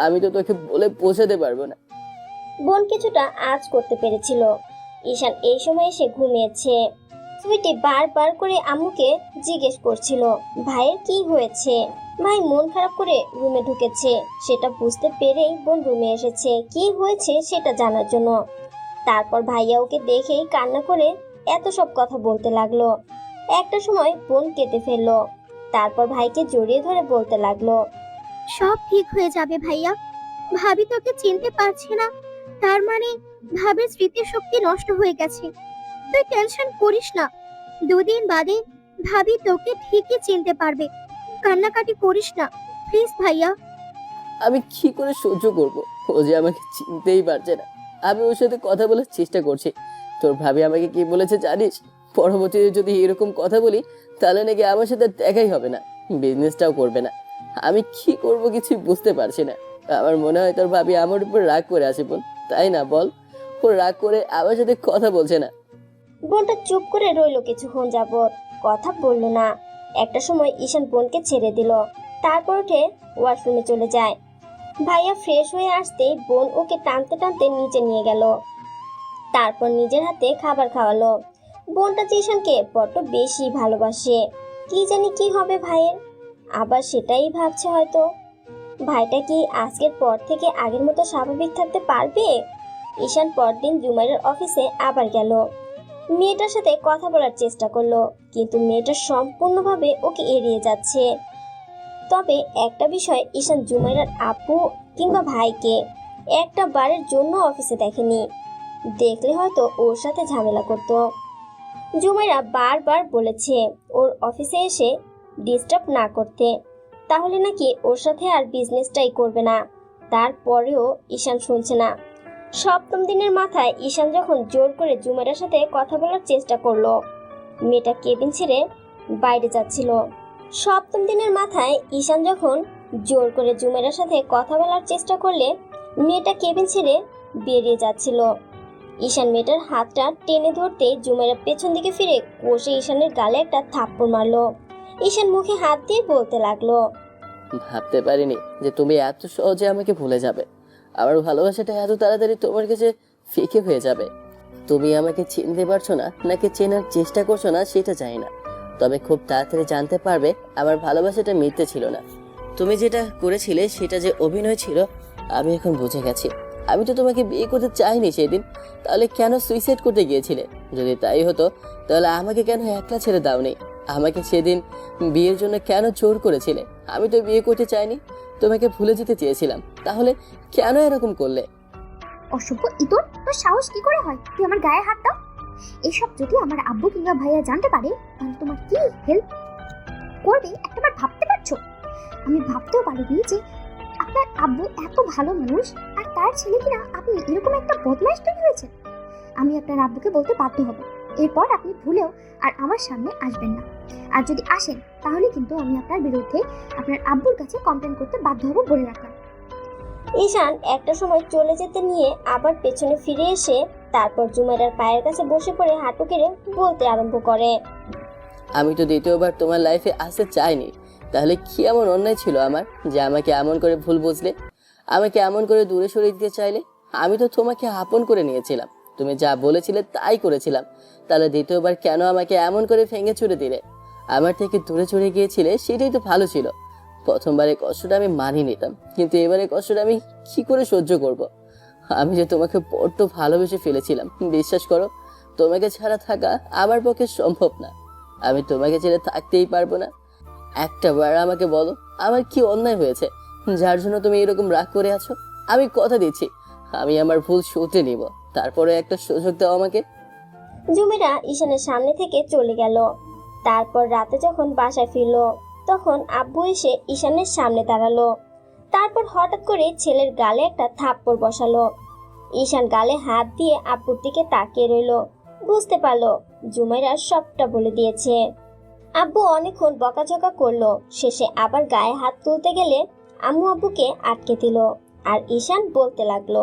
আমি তো তোকে বলে বোঝাতে পারবো না। বোন কিছুটা আঁচ করতে পেরেছিল। ঈশান এই সময় এসে ঘুমিয়েছে। সুইটি বারবার করে আম্মুকে জিজ্ঞেস করছিল ভাইয়ের কি হয়েছে। ভাই মন খারাপ করে রুমে ঢুকেছে, সেটা বুঝতে পেরেই বোন রুমে এসেছে কি হয়েছে সেটা জানার জন্য। তারপর ভাইয়া ওকে দেখেই কান্না করে এত সব কথা বলতে লাগলো। একটা সময় বোন কেঁদে ফেললো। তারপর ভাইকে জড়িয়ে ধরে বলতে লাগলো, সব ঠিক হয়ে যাবে ভাইয়া। ভাবি তোকে চিনতে পারছে না, তার মানে ভাবির স্মৃতিশক্তি নষ্ট হয়ে গেছে। তুই টেনশন করিস না, 2 দিন বাদে ভাবি তোকে ঠিকই চিনতে পারবে। কান্নাকাটি করিস না প্লিজ ভাইয়া। আমি কি করে সহ্য করব, ও যে আমাকে চিনতেই পারছে না। আমি ওর সাথে কথা বলার চেষ্টা করছি। তোর ভাবি আমাকে কি বলেছে জানিস? পরবর্তীতে যদি এরকম কথা বলি তাহলে নাকি আমার সাথে দেখাই হবে না, বিজনেসটাও করবে না। আমি কি করব কিছু বুঝতে পারছি না। আমার মনে হয় তোর ভাবি আমার উপর রাগ করে আছে বোন, তাই না বল? ও রাগ করে আমার সাথে কথা বলছে না। বোনটা চুপ করে রইলো কিছুক্ষণ যাবত, কথা বলল না। একটা সময় ঈশান বোনকে ছেড়ে দিল। তারপর উঠে ওয়াশরুমে চলে যায়। ভাইয়া ফ্রেশ হয়ে আসতেই বোন ওকে টানতে টানতে নিচে নিয়ে গেল। তারপর নিজের হাতে খাবার খাওয়ালো। বোনটা ঈশানকে বড্ড বেশি ভালোবাসে। কি জানি কি হবে ভাইয়ের, আবার সেটাই ভাবছে হয়তো। ভাইটা কি আজকের পর থেকে আগের মতো স্বাভাবিক থাকতে পারবে? ঈশান পরদিন জুমাইরার অফিসে আবার গেল। মেয়েটার সাথে কথা বলার চেষ্টা করলো, কিন্তু মেয়েটা সম্পূর্ণভাবে ওকে এড়িয়ে যাচ্ছে। তবে একটা বিষয়, ঈশান জুমাইরার আপু কিংবা ভাইকে একটা বারের জন্য অফিসে দেখেনি। দেখলে হয়তো ওর সাথে ঝামেলা করত। জুমাইরা বারবার বলেছে ওর অফিসে এসে ডিস্টার্ব না করতে, তাহলে নাকি ওর সাথে আর বিজনেসটাই করবে না। তারপরেও ঈশান শুনছে না। সপ্তম দিনের মাথায় ঈশান যখন জোর করে জুমাইরার সাথে কথা বলার চেষ্টা করলো, মেয়েটা কেবিন ছেড়ে বাইরে যাচ্ছিল। সপ্তম দিনের মাথায় ঈশান যখন জোর করে জুমাইরার সাথে কথা বলার চেষ্টা করলে মেয়েটা কেবিন ছেড়ে বেরিয়ে যাচ্ছিল। ঈশান মেয়েটার হাতটা টেনে ধরতেই জুমাইরা পেছন দিকে ফিরে কষে ঈশানের গালে একটা থাপ্পড় মারলো। ঈশান মুখে হাত দিয়ে বলতে লাগলো, ভাবতে পারিনি যে তুমি এত সহজে আমাকে ভুলে যাবে। আমার ভালোবাসাটা এত তাড়াতাড়ি তোমার কাছে ফিকে হয়ে যাবে। তুমি আমাকে চিনতে পারছো না নাকি চেনার চেষ্টা করছো না সেটা জানি না, তবে খুব তাড়াতাড়ি জানতে পারবে আমার ভালোবাসাটা মিথ্যে ছিল না। তুমি যেটা করেছিলে সেটা যে অভিনয় ছিল আমি এখন বুঝে গেছি। আমি তো তোমাকে বিয়ে করতে চাইনি সেদিন, তাহলে কেন সুইসাইড করতে গিয়েছিলে? যদি তাই হতো তাহলে আমাকে কেন একলা ছেড়ে দাওনি? আমাকে সেদিন বিয়ের জন্য কেন জোর করেছিলে? আমি তো বিয়ে করতে চাইনি, তোমাকে ভুলে যেতে চেয়েছিলাম, তাহলে কেন এরকম করলে? অসভ্য ইতর, তোর সাহস কি করে হয় তুই আমার গায়ে হাত দাও? এসব যদি আমার আব্বু কিংবা ভাইয়া জানতে পারে তাহলে তোমার কি হেল্প করবে একটাবার ভাবতে পারছো? আমি ভাবতেও পারিনি যে আপনার আব্বু এত ভালো মানুষ আর তার ছেলে কিনা আপনি এরকম একটা বদমাইশ তৈরি হয়েছেন। আমি আপনার আব্বুকে বলতে বাধ্য হব, এরপর আপনি ভুলেও আর আমার সামনে আসবেন না। আর যদি আসেন তাহলে কিন্তু আমি আপনার বিরুদ্ধে আপনার আব্বুর কাছে কমপ্লেন করতে বাধ্য হব বলে রাখলাম। ঈশান একটা সময় চলে যেতে নিয়ে আবার পেছনে ফিরে এসে তারপর জুমাইরার পায়ের কাছে বসে পড়ে হাঁটু কেড়ে বলতে আরম্ভ করে, আমি তো দ্বিতীয়বার তোমার লাইফে আসতে চাইনি, তাহলে কি এমন অন্যায় ছিল আমার যে আমাকে এমন করে ভুল বুঝলে, আমাকে এমন করে দূরে সরিয়ে দিতে চাইলে? আমি তো তোমাকে আপন করে নিয়েছিলাম, তুমি যা বলেছিলে তাই করেছিলাম, তাহলে দ্বিতীয়বার কেন আমাকে এমন করে ভেঙে চুরে দিলে? আমার থেকে দূরে চলে গিয়েছিলে সেটাই তো ভালো ছিল। প্রথমবারে কষ্টটা আমি মানিয়ে নিতাম, কিন্তু এবারে কষ্টটা আমি কি করে সহ্য করব? আমি যে তোমাকে বড্ড ভালোবেসে ফেলেছিলাম, বিশ্বাস করো তোমাকে ছাড়া থাকা আমার পক্ষে সম্ভব না। আমি তোমাকে ছেড়ে থাকতেই পারবো না। একটা বার আমাকে বলো আমার কি অন্যায় হয়েছে যার জন্য তুমি এরকম রাগ করে আছো? আমি কথা দিচ্ছি আমি আমার ভুল শুধরে নিব, তারপরে একটা সুযোগ দাও আমাকে। জুমেরা ঈশানের সামনে থেকে চলে গেল। তারপর রাতে যখন বাসায় ফিরলো তখন আব্বু এসে ঈশানের সামনে দাঁড়ালো। তারপর হঠাৎ করে ছেলের গালে একটা থাপ্পড় বসালো। ঈশান গালে হাত দিয়ে আব্বুর দিকে তাকিয়ে রইলো। বুঝতে পারলো জুমেরা সবটা বলে দিয়েছে। আব্বু অনেকক্ষণ বকাঝকা করলো, শেষে আবার গায়ে হাত তুলতে গেলে আম্মু আব্বুকে আটকে দিল। আর ঈশান বলতে লাগলো,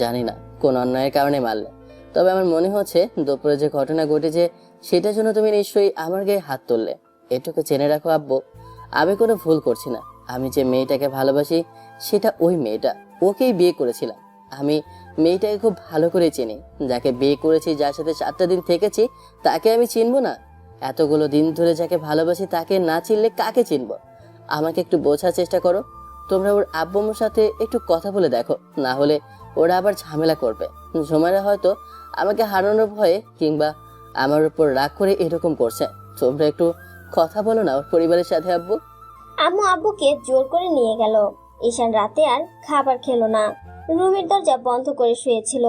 জানি না কোন অন্যায়ের কারণে মারলে, তবে আমার মনে হচ্ছে দুপুরে যে ঘটনা ঘটেছে সেটার জন্য তুমি নিশ্চয়ই আমার গায়ে হাত তুললে। এটুকু জেনে রাখো আব্বু, আমি কোনো ভুল করছি না। আমি যে মেয়েটাকে ভালোবাসি সেটা ওই মেয়েটা, ওকেই বিয়ে করেছিলাম। আমি মেয়েটাকে খুব ভালো করে চিনি, যাকে বিয়ে করেছি, যার সাথে 4টা দিন থেকেছি, তাকে আমি চিনবো না? এতগুলো দিন ধরে যাকে ভালোবাসি তাকে না চিনলে কাকে চিনবো? আমাকে একটু বোঝার চেষ্টা করো। তোমরা ওর আব্বু আম্মুর সাথে একটু কথা বলে দেখো, না হলে ওরা আবার ঝামেলা করবে। ঝুমারা হয়তো আমাকে হারানোর ভয়ে কিংবা আমার উপর রাগ করে এরকম করছে। তোমরা একটু কথা বলো না ওর পরিবারের সাথে আব্বু। আম্মু আব্বুকে জোর করে নিয়ে গেল। ঈশান রাতে আর খাবার খেলো না, রুমের দরজা বন্ধ করে শুয়েছিল।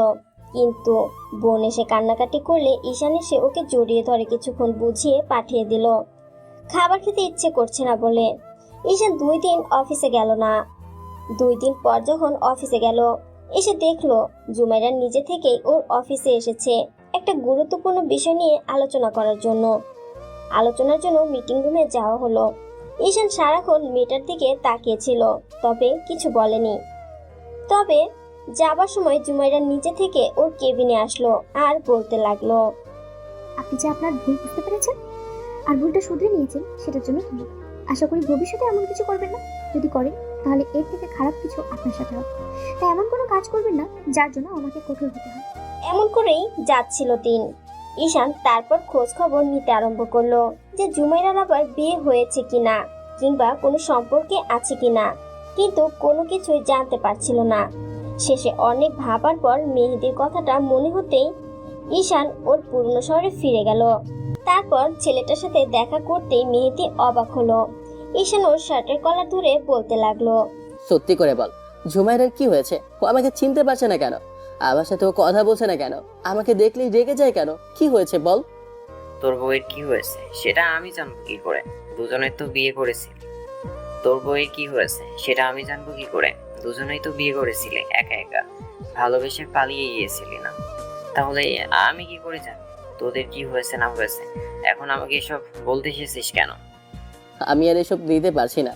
কিন্তু বোন এসে কান্নাকাটি করলে ঈশান এসে ওকে জড়িয়ে ধরে কিছুক্ষণ বুঝিয়ে পাঠিয়ে দিল। খাবার খেতে ইচ্ছে করছে না বলে ঈশান 2 দিন অফিসে গেল না। 2 দিন পর যখন অফিসে গেল, এসে দেখলো জুমাইরা নিজে থেকেই ওর অফিসে এসেছে একটা গুরুত্বপূর্ণ বিষয় নিয়ে আলোচনা করার জন্য। আলোচনার জন্য মিটিং রুমে যাওয়া হলো। ঈশান সারাক্ষণ মেয়েটার দিকে তাকিয়েছিল, তবে কিছু বলেনি। তবে যাবার সময় জুমাইরা নিজে থেকে ওর কেবিনে আসলো আর বলতে লাগলো, আপনি যে আপনার ভুল বুঝতে পেরেছেন আর ভুলটা শুধরে নিয়েছেন সেটার জন্য ধন্যবাদ। আশা করি ভবিষ্যতে এমন কিছু করবেন না। যদি করেন তাহলে এর থেকে খারাপ কিছু আপনার সাথে হবে। তাই এমন কোনো কাজ করবেন না যার জন্য আমাকে কঠোর হতে হয়। এমন করেই যাচ্ছিল দিন। ঈশান তারপর খোঁজ খবর নিতে আরম্ভ করলো যে জুমাইরার আবার বিয়ে হয়েছে কিনা কিংবা কোনো সম্পর্কে আছে কিনা। কিন্তু কোনো কিছুই জানতে পারছিল না। শেষে অনেক ভাবার পর মেহেদির কথাটা মনে হতেই ঈশান ওর পুরনো শহরে ফিরে গেল। তারপর ছেলেটার সাথে দেখা করতেই মেহেদি অবাক হলো। ঈশান ওর শার্টের কলার ধরে বলতে লাগলো, সত্যি করে বল, ঝুমাইরার কি হয়েছে? ও আমাকে চিনতে পারছে না কেন? আমার সাথে ও কথা বলছে না কেন? আমাকে দেখলেই রেগে যায় কেন? কি হয়েছে বল? তোর বউয়ের কি হয়েছে সেটা আমি জানবো কি করে? দুজনে তো বিয়ে করেছি। তোর বউয়ের কি হয়েছে সেটা আমি জানবো কি করে? দুজনেই তো বিয়ে করেছিলে একা একা, ভালোবেসে পালিয়ে গিয়েছিলি না? তাহলে আমি কি করে জানি তোদের কি হয়েছে না হয়েছে? এখন আমাকে এসব বলতে এসেছিস কেন? আমি আর এসব নিতে পারছি না।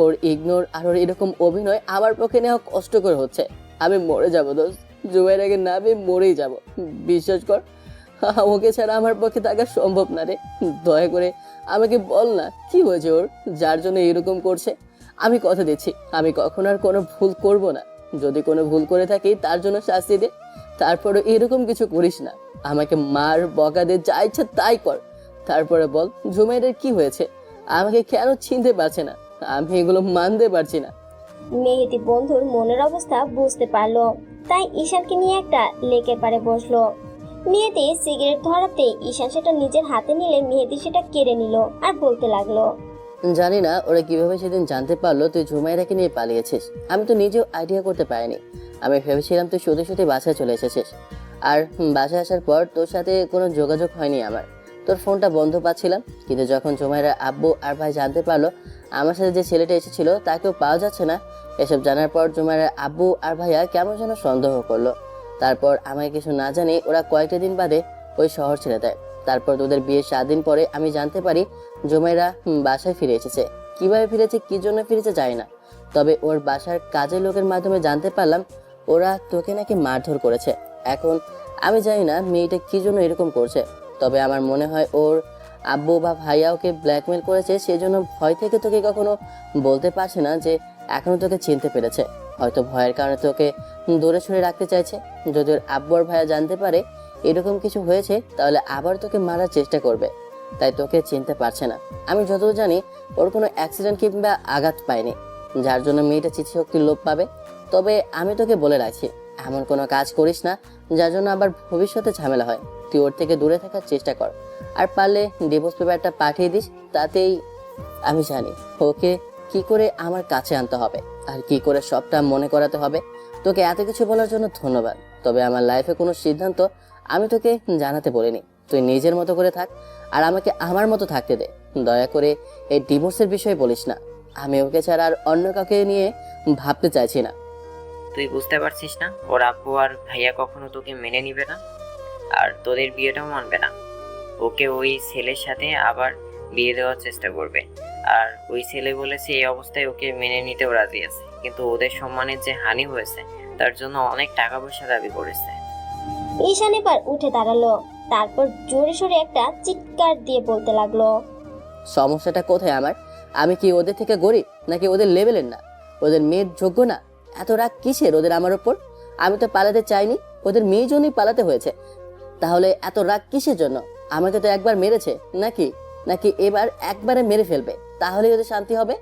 ওর ইগনোর আর ওর এরকম অভিনয় আমার পক্ষে নেওয়া কষ্টকর হচ্ছে। আমি মরে যাবো দোস্ত, জুবাইরাকে না আমি মরেই যাব। বিশ্বাস কর, ওকে ছাড়া আমার পক্ষে থাকা সম্ভব না রে। দয়া করে আমাকে বল না কি হয়েছে ওর, যার জন্য এরকম করছে। আমি কথা দিচ্ছি আমি কখন আর কোনো ভুল করব না। যদি কোনো ভুল করে থাকি তার জন্য শাস্তি দে, তারপরে এরকম কিছু করিস না। আমাকে মার, বকা দে, যা ইচ্ছা তাই কর। তারপরে বল জুবাইরের কি হয়েছে, আমাকে কেন চিনতে পারছে না? আমি এগুলো মানতে পারছি না। মেহেদি বন্ধুর মনের অবস্থা বুঝতে পারলো, তাই ঈশানকে নিয়ে একটা লেকের পাড়ে বসলো। মেহেদি সিগারেট ধরাতে ঈশান সেটা নিজের হাতে নিলে মেহেদি সেটা কেড়ে নিল আর বলতে লাগলো, জানি না ওরা কিভাবে সেদিন জানতে পারলো তুই ঝুমাইরাকে নিয়ে পালিয়েছিস। আমি তো নিজেও আইডিয়া করতে পারিনি। আমি ভেবেছিলাম তুই সত্যি সত্যি বাসায় চলে এসেছিস। আর বাসায় আসার পর তোর সাথে কোনো যোগাযোগ হয়নি আমার। তোর ফোনটা বন্ধ পাচ্ছিলাম, কিন্তু যখন ঝুমাইরা আব্বু আর ভাই জানতে পারলো আমার সাথে যে ছেলেটা এসেছিল তাকেও পাওয়া যাচ্ছে না, এসব জানার পর ঝুমাইরা আব্বু আর ভাইয়া কেমন যেন সন্দেহ করলো। তারপর আমাকে কিছু না জানি ওরা কয়েকটা দিন বাদে ওই শহর ছেড়ে দেয়। তারপর তোদের বিয়ের 7 দিন পরে আমি জানতে পারি জুমাইরা বাসায় ফিরে এসেছে। কিভাবে ফিরেছে, কি জন্য ফিরেছে জানি না, তবে ওর বাসার কাজের লোকের মাধ্যমে জানতে পারলাম ওরা তোকে নাকি মারধর করেছে। এখন আমি জানি না মেয়েটা কি জন্য এরকম করছে, তবে আমার মনে হয় ওর আব্বু বা ভাইয়া ওকে ব্ল্যাকমেল করেছে, সেজন্য ভয় থেকে তোকে কখনো বলতে পারছে না যে এখনো তোকে চিনতে পেরেছে। হয়তো ভয়ের কারণে তোকে দূরে সরে রাখতে চাইছে। যদি ওর আব্বু আর ভাইয়া জানতে পারে এরকম কিছু হয়েছে তাহলে আবার তোকে মারার চেষ্টা করবে, তাই তোকে চিনতে পারছে না। আমি যতদূর জানি ওর কোনো অ্যাক্সিডেন্ট কিংবা আঘাত পায়নি, যার জন্য মেয়েটা স্মৃতিশক্তির লোপ পাবে। তবে আমি তোকে বলে রাখছি, এমন কোনো কাজ করিস না যার জন্য আবার ভবিষ্যতে ঝামেলা হয়। তুই ওর থেকে দূরে থাকার চেষ্টা কর, আর পারলে ডিভোর্স পেপারটা পাঠিয়ে দিস। তাতেই আমি জানি ওকে কি করে আমার কাছে আনতে হবে আর কি করে সবটা মনে করাতে হবে। তোকে এত কিছু বলার জন্য ধন্যবাদ, তবে আমার লাইফে কোনো সিদ্ধান্ত আমি তোকে জানাতে বলিনি। তুই নিজের মতো করে থাক আর আমাকে আমার মতো থাকতে দে। দয়া করে এই ডিভোর্সের বিষয়ে বলিস না। আমি ওকে ছাড়া আর অন্য কাউকে নিয়ে ভাবতে চাইছি না। তুই বুঝতে পারছিস না ওর আব্বু আর ভাইয়া কখনো তোকে মেনে নিবে না, আর তোদের বিয়েটাও মানবে না। ওকে ওই ছেলের সাথে আবার বিয়ে দেওয়ার চেষ্টা করবে, আর ওই ছেলে বলেছে এই অবস্থায় ওকে মেনে নিতেও রাজি আছে, কিন্তু ওদের সম্মানের যে হানি হয়েছে তার জন্য অনেক টাকা পয়সা দাবি করেছে। ঈশান এবার উঠে দাঁড়ালো, তারপর জোরে সোরে একটা চিৎকার দিয়ে বলতে লাগলো, সমস্যাটা কোথায় আমার? আমি কি ওদের থেকে গরিব নাকি ওদের লেভেলের না? ওদের মেয়ের যোগ্য না? এত রাগ কিসের ওদের আমার ওপর? আমি তো পালাতে চাইনি, ওদের মেয়ের জন্যই পালাতে হয়েছে। তাহলে এত রাগ কিসের জন্য? আমাকে তো একবার মেরেছে, নাকি নাকি এবার একবারে মেরে ফেলবে, তাহলেই ওদের শান্তি হবে।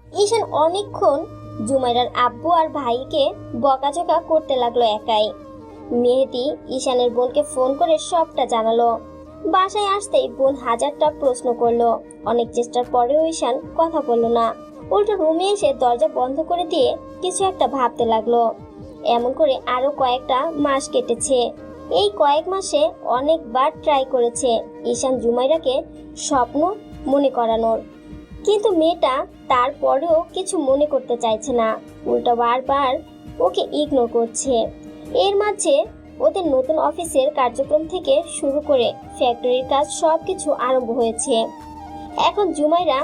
ঈশান অনেকক্ষণ জুমাইরার আব্বু আর ভাইকে বকাঝকা করতে লাগলো একাই। মেহেদি ঈশানের বোনকে ফোন করে সবটা জানালো। বাসায় আসতেই বোন হাজারটা প্রশ্ন করলো। অনেক চেষ্টার পরেও ঈশান কথা বলল না, উল্টো রুমে এসে দরজা বন্ধ করে দিয়ে কিছু একটা ভাবতে লাগলো। এমন করে আরো কয়েকটা মাস কেটেছে। এই কয়েক মাসে অনেকবার ট্রাই করেছে ঈশান জুমাইরাকে স্বপ্ন মনে করানোর, কিন্তু মেয়েটা তারপরেও কিছু মনে করতে চাইছে না, উল্টো বারবার ওকে ইগনোর করছে। এর মাঝে ওদের নতুন অফিসের কার্যক্রম থেকে শুরু করে ফ্যাক্টরির কাজ সবকিছু আরম্ভ হয়েছে। এখন জুমাইরা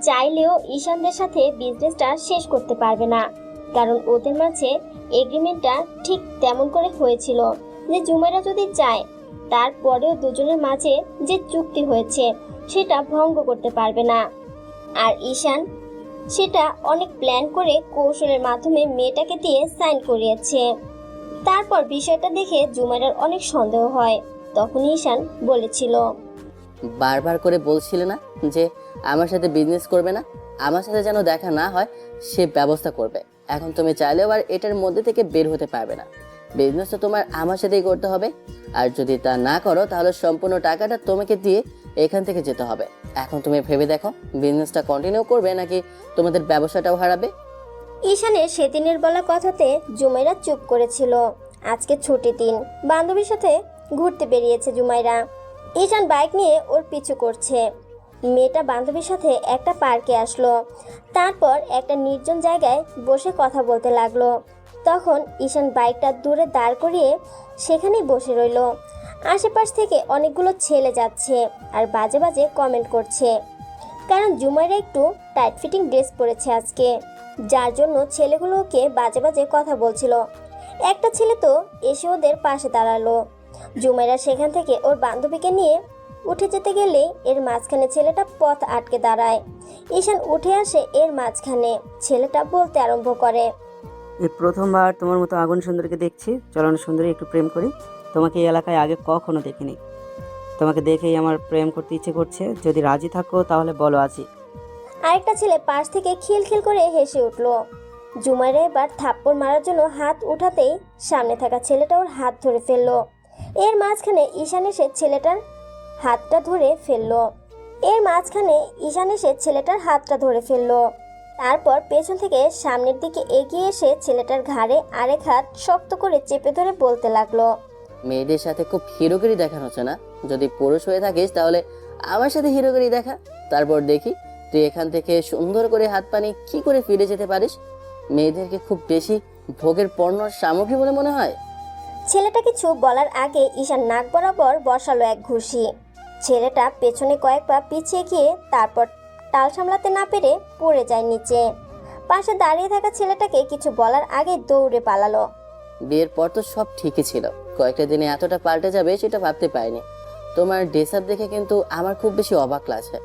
চাইলেও ঈশানদের সাথে বিজনেসটা শেষ করতে পারবে না, কারণ ওদের মাঝে এগ্রিমেন্টটা ঠিক তেমন করে হয়েছিল যে জুমাইরা যদি চায় তারপরেও দুজনের মাঝে যে চুক্তি হয়েছে সেটা ভঙ্গ করতে পারবে না। আর ঈশান সেটা অনেক প্ল্যান করে কৌশলের মাধ্যমে মেয়েটাকে দিয়ে সাইন করিয়েছে। তারপর বিষয়টা দেখে জুমাইরার অনেক সন্দেহ হয়। তখন ঈশান বলেছিল, বারবার করে বলছিলে না যে আমার সাথে বিজনেস করবে না? আমার সাথে যেন দেখা না হয় সে ব্যবস্থা করবে। এখন তুমি চাইলেও আর এটার মধ্যে থেকে বের হতে পারবে না। বিজনেস তো তোমার আমার সাথেই করতে হবে, আর যদি তা না করো তাহলে সম্পূর্ণ টাকাটা তোমাকে দিয়ে এখান থেকে যেতে হবে। এখন তুমি ভেবে দেখো, বিজনেসটা কন্টিনিউ করবে নাকি তোমাদের ব্যবসাটাও হারাবে। ঈশানের সেদিনের বলা কথাতে জুমাইরা চুপ করেছিল। আজকে ছুটির দিন, বান্ধবীর সাথে ঘুরতে বেরিয়েছে জুমাইরা। ঈশান বাইক নিয়ে ওর পিছু করছে। মেয়েটা বান্ধবীর সাথে একটা পার্কে আসলো, তারপর একটা নির্জন জায়গায় বসে কথা বলতে লাগলো। তখন ঈশান বাইকটা দূরে দাঁড় করিয়ে সেখানেই বসে রইল। আশেপাশ থেকে অনেকগুলো ছেলে যাচ্ছে আর বাজে বাজে কমেন্ট করছে, কারণ জুমাইরা একটু টাইট ফিটিং ড্রেস পরেছে আজকে, যার জন্য ছেলেগুলো ওকে বাজে বাজে কথা বলছিল। একটা ছেলে তো এসে ওদের পাশে দাঁড়ালো। জুমাইরা সেখান থেকে ওর বান্ধবীকে নিয়ে উঠে যেতে গেলেই এর মাঝখানে ছেলেটা পথ আটকে দাঁড়ায়। ঈশান উঠে আসে এর মাঝখানে। ছেলেটা বলতে আরম্ভ করে, এই প্রথমবার তোমার মতো আগুন সুন্দরীকে দেখছি। চলো না সুন্দরী, একটু প্রেম করি। তোমাকে এই এলাকায় আগে কখনো দেখিনি। তোমাকে দেখেই আমার প্রেম করতে ইচ্ছে করছে। যদি রাজি থাকো তাহলে বলো আছি। আরেকটা ছেলে পাশ থেকে খিলখিল করে হেসে উঠল। জুমাইরা এবার থাপ্পড় মারার জন্য হাত উঠাতেই সামনে থাকা ছেলেটা ওর হাত ধরে ফেললো। এর মাঝখানে ঈশান এসে ছেলেটার হাতটা ধরে ফেললো। তারপর পেছন থেকে সামনের দিকে এগিয়ে এসে ছেলেটার ঘাড়ে আরেক হাত শক্ত করে চেপে ধরে বলতে লাগলো, মেয়েদের সাথে খুব হিরোগিরি দেখানো হচ্ছে না? যদি পুরুষ হয়ে থাকিস তাহলে আমার সাথে হিরোগিরি দেখা, তারপর দেখি তুই এখান থেকে সুন্দর করে হাত পানি কি করে ফিরে যেতে পারিস। মেয়েদেরকে খুব বেশি ভোগের পণ্য সামগ্রী বলে মনে হয়। ছেলেটা কিছু বলার আগে ঈশান নাক বরাবর বসালো এক ঘুষি। ছেলেটা পেছনে কয়েক পা পিছিয়ে গিয়ে তারপর টাল সামলাতে না পেরে পড়ে যায় নিচে। পাশে দাঁড়িয়ে থাকা ছেলেটাকে কিছু বলার আগে দৌড়ে পালালো। বিয়ের পর তো সব ঠিকই ছিল, কয়েকটা দিনে এতটা পাল্টে যাবে সেটা ভাবতে পারিনি। তোমার ড্রেস আপ দেখে কিন্তু আমার খুব বেশি অবাক লাগছে।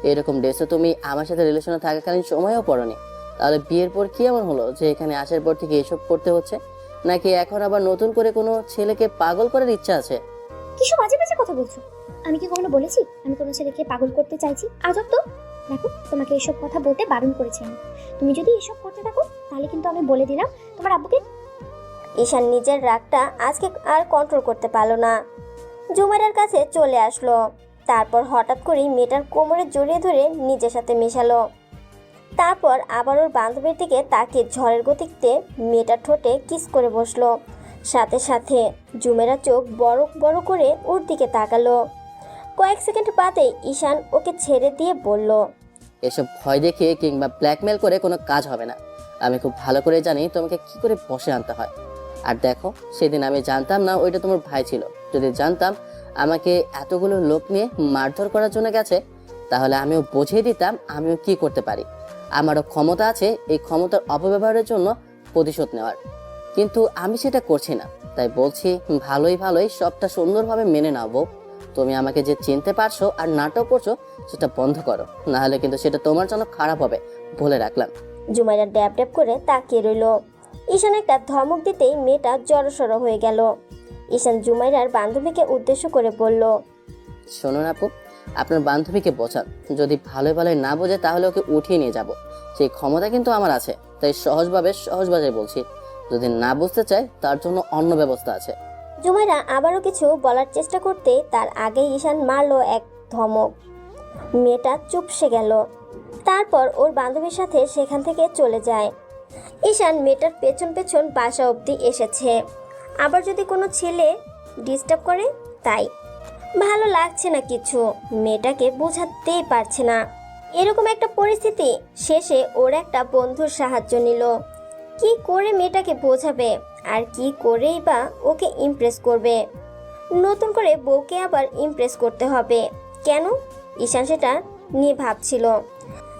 এরকম ড্রেসও তুমি আমার সাথে রিলেশনে থাকাকালীন সময়ও পরনি। তাহলে বিয়ের পর কি এমন হলো যে এখানে আসার পর থেকে এসব করতে হচ্ছে? নাকি এখন আবার নতুন করে কোনো ছেলেকে পাগল করার ইচ্ছা আছে? কিসব বাজে বাজে কথা বলছো? আমি কি কখনো বলেছি আমি কোনো ছেলেকে পাগল করতে চাইছি? আজব তো। দেখো, তোমাকে এসব কথা বলতে বারণ করেছি আমি। তুমি যদি এসব করতে থাকো তাহলে কিন্তু আমি বলে দিলাম তোমার আব্বুকে। ঈশান নিজের রাগটা আজকে আর কন্ট্রোল করতে পারলো না। জুমাইরার কাছে চলে আসলো। তারপর হঠাৎ করেই মেয়েটার কোমরে জড়িয়ে ধরে নিজের সাথে মেশালো। তারপর আবার ওর বান্ধবীর দিকে তাকিয়ে ঝড়ের গতিতে মেয়েটার ঠোঁটে কিস করে বসলো। সাথে সাথে জুমেরা চোখ বড় বড় করে ওর দিকে তাকালো। কয়েক সেকেন্ড বাদে ঈশান ওকে ছেড়ে দিয়ে বলল, এসব ভয় দেখিয়ে কিংবা ব্ল্যাকমেল করে কোনো কাজ হবে না। আমি খুব ভালো করে জানি তোমাকে কি করে বসে আনতে হয়। আর দেখো, সেদিন আমি জানতাম না ওইটা তোমার ভাই ছিল। যদি জানতাম আমাকে এতগুলো লোক নিয়ে মারধর করার জন্য গেছে, তাহলে আমিও বুঝিয়ে দিতাম আমিও কি করতে পারি। আমারও ক্ষমতা আছে এই ক্ষমতার অপব্যবহারের জন্য প্রতিশোধ নেওয়ার, কিন্তু আমি সেটা করছি না। তাই বলছি, ভালোই ভালোই সবটা সুন্দরভাবে মেনে নাও বউ। তুমি আমাকে যে চিনতে পারছো আর নাটক করছো সেটা বন্ধ করো, না হলে কিন্তু সেটা তোমার জন্য খারাপ হবে, বলে রাখলাম। জুমাইরা ড্যাব ড্যাব করে তাকিয়ে রইল। ঈশান একটা ধমক দিতেই মেয়েটা জড়সড় হয়ে গেল। ঈশান জুমাইরার বান্ধবীকে উদ্দেশ্য করে বলল, শোনুন আপু, আপনার বান্ধবীকে বোঝান। যদি ভালোই ভালোই না বোঝে তাহলে ওকে উঠিয়ে নিয়ে যাব, সেই ক্ষমতা কিন্তু আমার আছে। তাই সহজ ভাষায় বলছি, যদি না বুঝতে চায় তার জন্য অন্য ব্যবস্থা আছে। জুমাইরা আবারও কিছু বলার চেষ্টা করতে তার আগেই ঈশান মারলো এক ধমক। মেয়েটা চুপসে গেল। তারপর ওর বান্ধবীর সাথে সেখান থেকে চলে যায়। ঈশান মেয়েটার পেছন পেছন বাসা অবধি এসেছে। আবার যদি কোনো ছেলে ডিস্টার্ব করে, তাই ভালো লাগছে না কিছু। মেয়েটাকে বোঝাতেই পারছে না। এরকম একটা পরিস্থিতি শেষে ওর একটা বন্ধুর সাহায্য নিল। কি করে মেয়েটাকে বোঝাবে আর কি করেই বা ওকে ইমপ্রেস করবে? নতুন করে বউকে আবার ইমপ্রেস করতে হবে কেন? ঈশান সেটা নিয়ে ভাবছিল।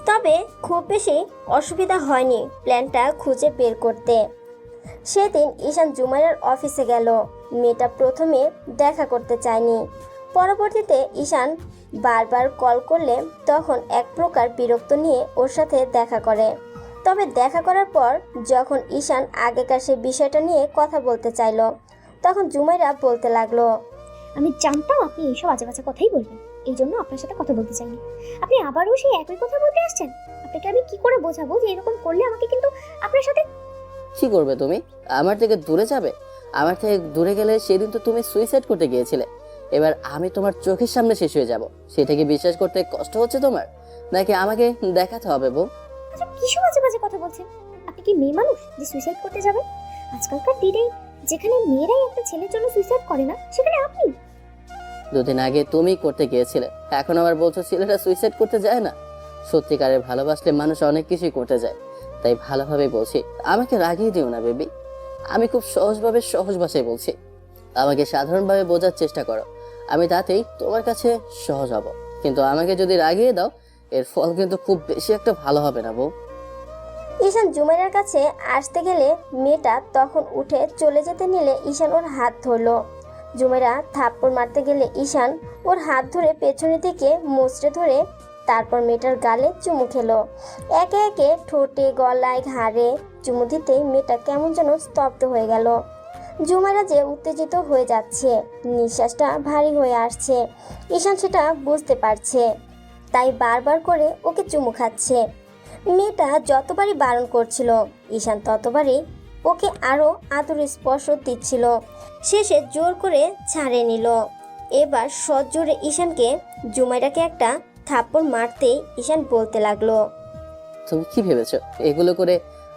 তবে খুব বেশি অসুবিধা হয়নি প্ল্যানটা খুঁজে বের করতে। সেদিন ঈশান জুমাইরার অফিসে গেল। মেয়েটা প্রথমে দেখা করতে চায়নি। পরবর্তীতে ঈশান বারবার কল করলে তখন এক প্রকার বিরক্ত নিয়ে ওর সাথে দেখা করে। তবে দেখা করার পর যখন ঈশান আগেকার সেই বিষয়টা নিয়ে কথা বলতে চাইলো, তখন জুমাইরা বলতে লাগলো, আমি জানতাম আপনি এইসব আজে বাজে কথাই বলবেন। এই জন্য আপনার সাথে কথা বলতে চাইনি। আপনি আবারও সেই একই কথা বলতে আসছেন। আপনাকে আমি কি করে বোঝাবো যে এরকম করলে আমাকে কিন্তু আপনার সাথে কি করবে তুমি? আমার থেকে দূরে যাবে? আমার থেকে দূরে গেলে সেদিন তো তুমি সুইসাইড করতে গিয়েছিলে। এবার আমি তোমার চোখের সামনে শেষ হয়ে যাব, সেটা কি বিশ্বাস করতে কষ্ট হচ্ছে তোমার? নাকি আমাকে দেখাতে হবে বউ? আচ্ছা কিসব বাজে বাজে কথা বলছেন? আপনি কি মেয়ে মানুষ যে সুইসাইড করতে যাবেন? আজকালকার দিনে যেখানে মেয়েরাই একটা ছেলের জন্য সুইসাইড করে না, সেখানে আপনি। দুদিন আগে তুমি করতে গিয়েছিলে, এখন আবার বলছো ছেলেরা সুইসাইড করতে যায় না। সত্যিকারের ভালোবাসলে মানুষ অনেক কিছুই করতে যায়। তাই ভালোভাবে বলছি, আমাকে রাগিয়ে দিও না বেবি। আমি খুব সহজ ভাষায় বলছি। আমাকে সাধারণভাবে বোঝার চেষ্টা করো, আমি তাতেই তোমার কাছে সহজ হব। কিন্তু আমাকে যদি রাগিয়ে দাও, এর ফল কিন্তু খুব বেশি একটা ভালো হবে না বউ। ঈশান জুমাইরার কাছে আসতে গেলে মেয়েটা তখন উঠে চলে যেতে নিলে ঈশান ওর হাত ধরলো। জুমাইরা থাপ্পড় মারতে গেলে ঈশান ওর হাত ধরে পেছনের দিকে মুচড়ে ধরে তারপর মেয়েটার গালে চুমু খেলো। একে একে ঠোঁটে, গলায়, ঘাড়ে চুমু দিতেই মেয়েটা কেমন যেন স্তব্ধ হয়ে গেল। জুমাইরা যে উত্তেজিত হয়ে যাচ্ছে, নিঃশ্বাসটা ভারী হয়ে আসছে, ঈশান সেটা বুঝতে পারছে। তাই বারবার করে ওকে চুমু খাচ্ছে। মেয়েটা যতবারই বারণ করছিল, ঈশান ততবারই ওকে আরো আদরের স্পর্শ দিচ্ছিল। শেষে জোর করে ছাড়ে নিল। এবার সজোরে ঈশানকে জুমাইরাকে একটা থাপ্পড় মারতেই ঈশান বলতে লাগলো, তুমি কি ভেবেছো এগুলো করে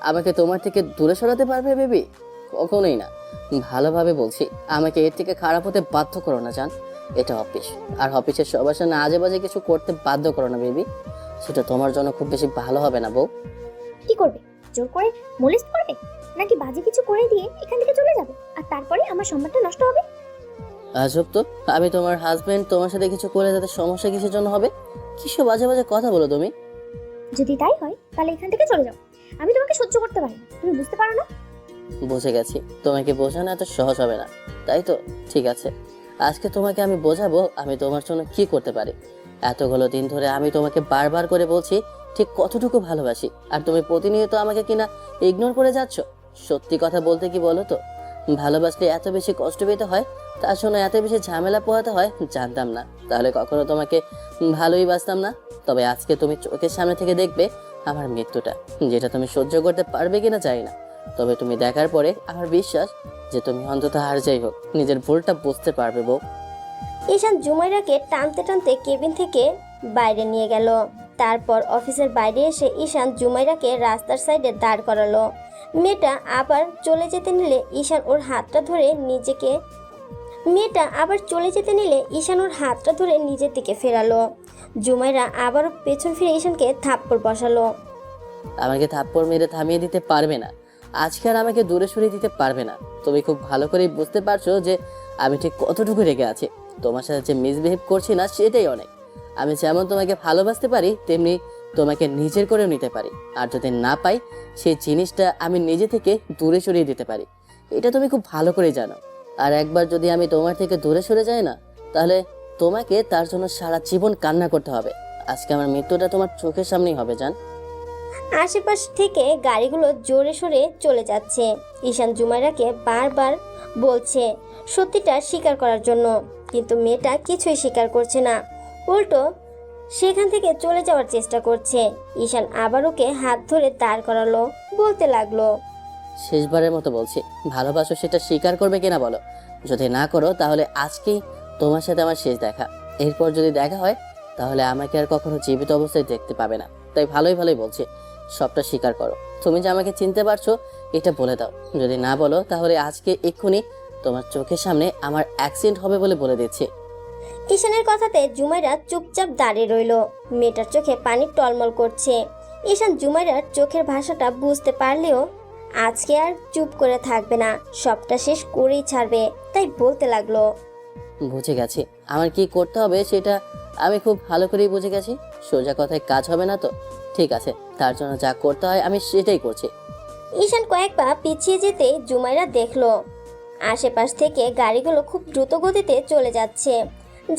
আমাকে তোমার থেকে দূরে সরাতে পারবে বেবি? কখনোই না। ভালোভাবে বলছি, আমাকে এর থেকে খারাপ হতে বাধ্য করো না জান। এটা অফিস, আর অফিসের সবার সামনে আজে বাজে কিছু করতে বাধ্য করো না বেবি। সেটা তোমার জন্য খুব বেশি ভালো হবে না বউ। কি করবে? জোর করে মোলেস্ট করবে, নাকি বাজে কিছু করে দিয়ে এখান থেকে চলে যাবে আর তারপরে আমার সম্মানটা নষ্ট হবে? আজব তো, আমি তোমার হাজবেন্ড, তোমার সাথে কিছু করে তাতে সমস্যা কিসের জন্য হবে? কিসব বাজে বাজে কথা বলো তুমি। যদি তাই হয় তাহলে এখান থেকে চলে যাও। আমি তোমাকে সহ্য করতে পারি না, তুমি বুঝতে পারো না? বুঝে গেছি, তোমাকে বোঝানো এত সহজ হবে না, তাই তো? ঠিক আছে, আজকে তোমাকে আমি বোঝাবো আমি তোমার জন্য কি করতে পারি। এতগুলো দিন ধরে আমি তোমাকে বারবার করে বলছি ঠিক কতটুকু ভালোবাসি, আর তুমি প্রতিনিয়ত আমাকে কিনা ইগনোর করে যাচ্ছ। সত্যি কথা বলতে কি বলো তো, ভালোবাসলে এত বেশি কষ্ট পেতে হয়, তার জন্য এত বেশি ঝামেলা পোহাতে হয় জানতাম না। তাহলে কখনো তোমাকে ভালোই বাসতাম না। তবে আজকে তুমি চোখের সামনে থেকে দেখবে আমার মৃত্যুটা, যেটা তুমি সহ্য করতে পারবে কিনা জানি না। তবে তুমি দেখার পরে আমার বিশ্বাস যে তুমি অন্তত আর যাই হোক নিজের ভুলটা বুঝতে পারবে বউ। ঈশান জুমাইরাকে টানতে টানতে কেবিন থেকে বাইরে নিয়ে গেল। তারপর অফিসের বাইরে এসে ঈশান জুমাইরাকে রাস্তার সাইডে দাঁড় করালো। মেয়েটা আবার চলে যেতে নিলে ঈশান ওর হাতটা ধরে নিজের দিকে ফেরালো। জুমাইরা আবারও পেছন ফিরে ঈশানকে থাপ্পড় বসালো। আমাকে থাপ্পড় মেরে থামিয়ে দিতে পারবে না, আজকে আর আমাকে দূরে সরিয়ে দিতে পারবে না। তুমি খুব ভালো করেই বুঝতে পারছো যে আমি ঠিক কতটুকু রেগে আছি। তোমার সাথে যে মিসবিহেভ করছি না সেটাই অনেক। আমি যেমন তোমাকে ভালোবাসতে পারি, তেমনি তোমাকে নিজের করেও নিতে পারি। আর যদি না পাই, সেই জিনিসটা আমি নিজে থেকে দূরে সরিয়ে দিতে পারি। এটা তুমি খুব ভালো করে জানো। আর একবার যদি আমি তোমার থেকে দূরে সরে যাই না, তাহলে তোমাকে তার জন্য সারা জীবন কান্না করতে হবে। আজকে আমার মৃত্যুটা তোমার চোখের সামনেই হবে জান। আশেপাশ থেকে গাড়িগুলো জোরে সোরে চলে যাচ্ছে। ঈশান জুমাইরাকে বারবার বলছে সত্যিটা স্বীকার করার জন্য, কিন্তু মেয়েটা কিছুই স্বীকার করছে না, উল্টো সেখান থেকে চলে যাওয়ার চেষ্টা করছে। ঈশান আবার ওকে হাত ধরে দাঁড় করালো, বলতে লাগলো, শেষবারের মতো বলছি, ভালোবাসো সেটা স্বীকার করবে কিনা বলো। যদি না করো তাহলে আজকেই তোমার সাথে আমার শেষ দেখা। এরপর যদি দেখা হয় তাহলে আমাকে আর কখনো জীবিত অবস্থায় দেখতে পাবে না। তাই ভালোই বলছি, সবটা স্বীকার করো। তুমি যে আমাকে চিনতে পারছো এটা বলে দাও। যদি না বলো তাহলে আজকে এক্ষুনি তোমার চোখের সামনে আমার অ্যাক্সিডেন্ট হবে বলে বলে দিচ্ছি। ঈশানের কথাতে জুমাইরা চুপচাপ দাঁড়িয়ে রইল। মেয়েটার চোখে পানি টলমল করছে। ঈশান জুমাইরার চোখের ভাষাটা বুঝতে পারলেও আজকে আর চুপ করে থাকবে না, সবটা শেষ করেই ছাড়বে। তাই বলতে লাগলো, বুঝে গেছি, আমার কি করতে হবে সেটা আমি খুব ভালো করেই বুঝে গেছি। সোজা কথায় কাজ হবে না তো, ঠিক আছে, তার জন্য যা করতে হয় আমি সেটাই করছি। ঈশান কয়েক পা পিছিয়ে যেতে জুমাইরা দেখলো আশেপাশ থেকে গাড়িগুলো খুব দ্রুত গতিতে চলে যাচ্ছে,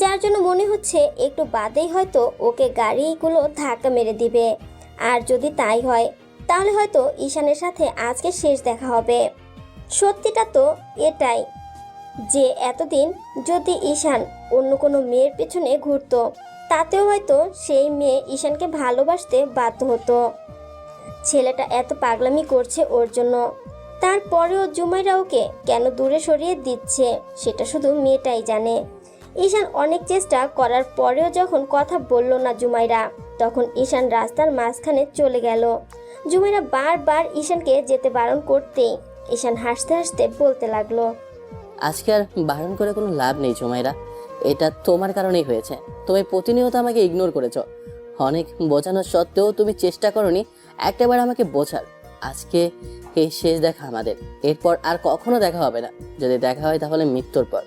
যার জন্য মনে হচ্ছে একটু বাদেই হয়তো ওকে গাড়িগুলো ধাক্কা মেরে দিবে। আর যদি তাই হয় তাহলে হয়তো ঈশানের সাথে আজকে শেষ দেখা হবে। সত্যিটা তো এটাই। যে এতদিন যদি ঈশান অন্য কোনো মেয়ের পেছনে ঘুরতো তাতেও হয়তো সেই মেয়ে ঈশানকে ভালোবাসতে বাধ্য হতো। ছেলেটা এত পাগলামি করছে ওর জন্য, তারপরেও জুমাইরা ওকে কেন দূরে সরিয়ে দিচ্ছে সেটা শুধু মেয়েটাই জানে। ঈশান অনেক চেষ্টা করার পরেও যখন কথা বলল না জুমাইরা, তখন ঈশান রাস্তার মাঝখানে চলে গেল। জুমাইরা বারবার ঈশানকে যেতে বারণ করতেই ঈশান হাসতে হাসতে বলতে লাগলো, আজকে আর বারণ করে কোনো লাভ নেই জুমাইরা, এটা তোমার কারণেই হয়েছে। তুমি প্রতিনিয়ত আমাকে ইগনোর করেছো, অনেক বোঝানোর সত্ত্বেও তুমি চেষ্টা করোনি একটাবার আমাকে বোঝার। আজকে এই শেষ দেখা আমাদের, এরপর আর কখনো দেখা হবে না। যদি দেখা হয় তাহলে মৃত্যুর পর।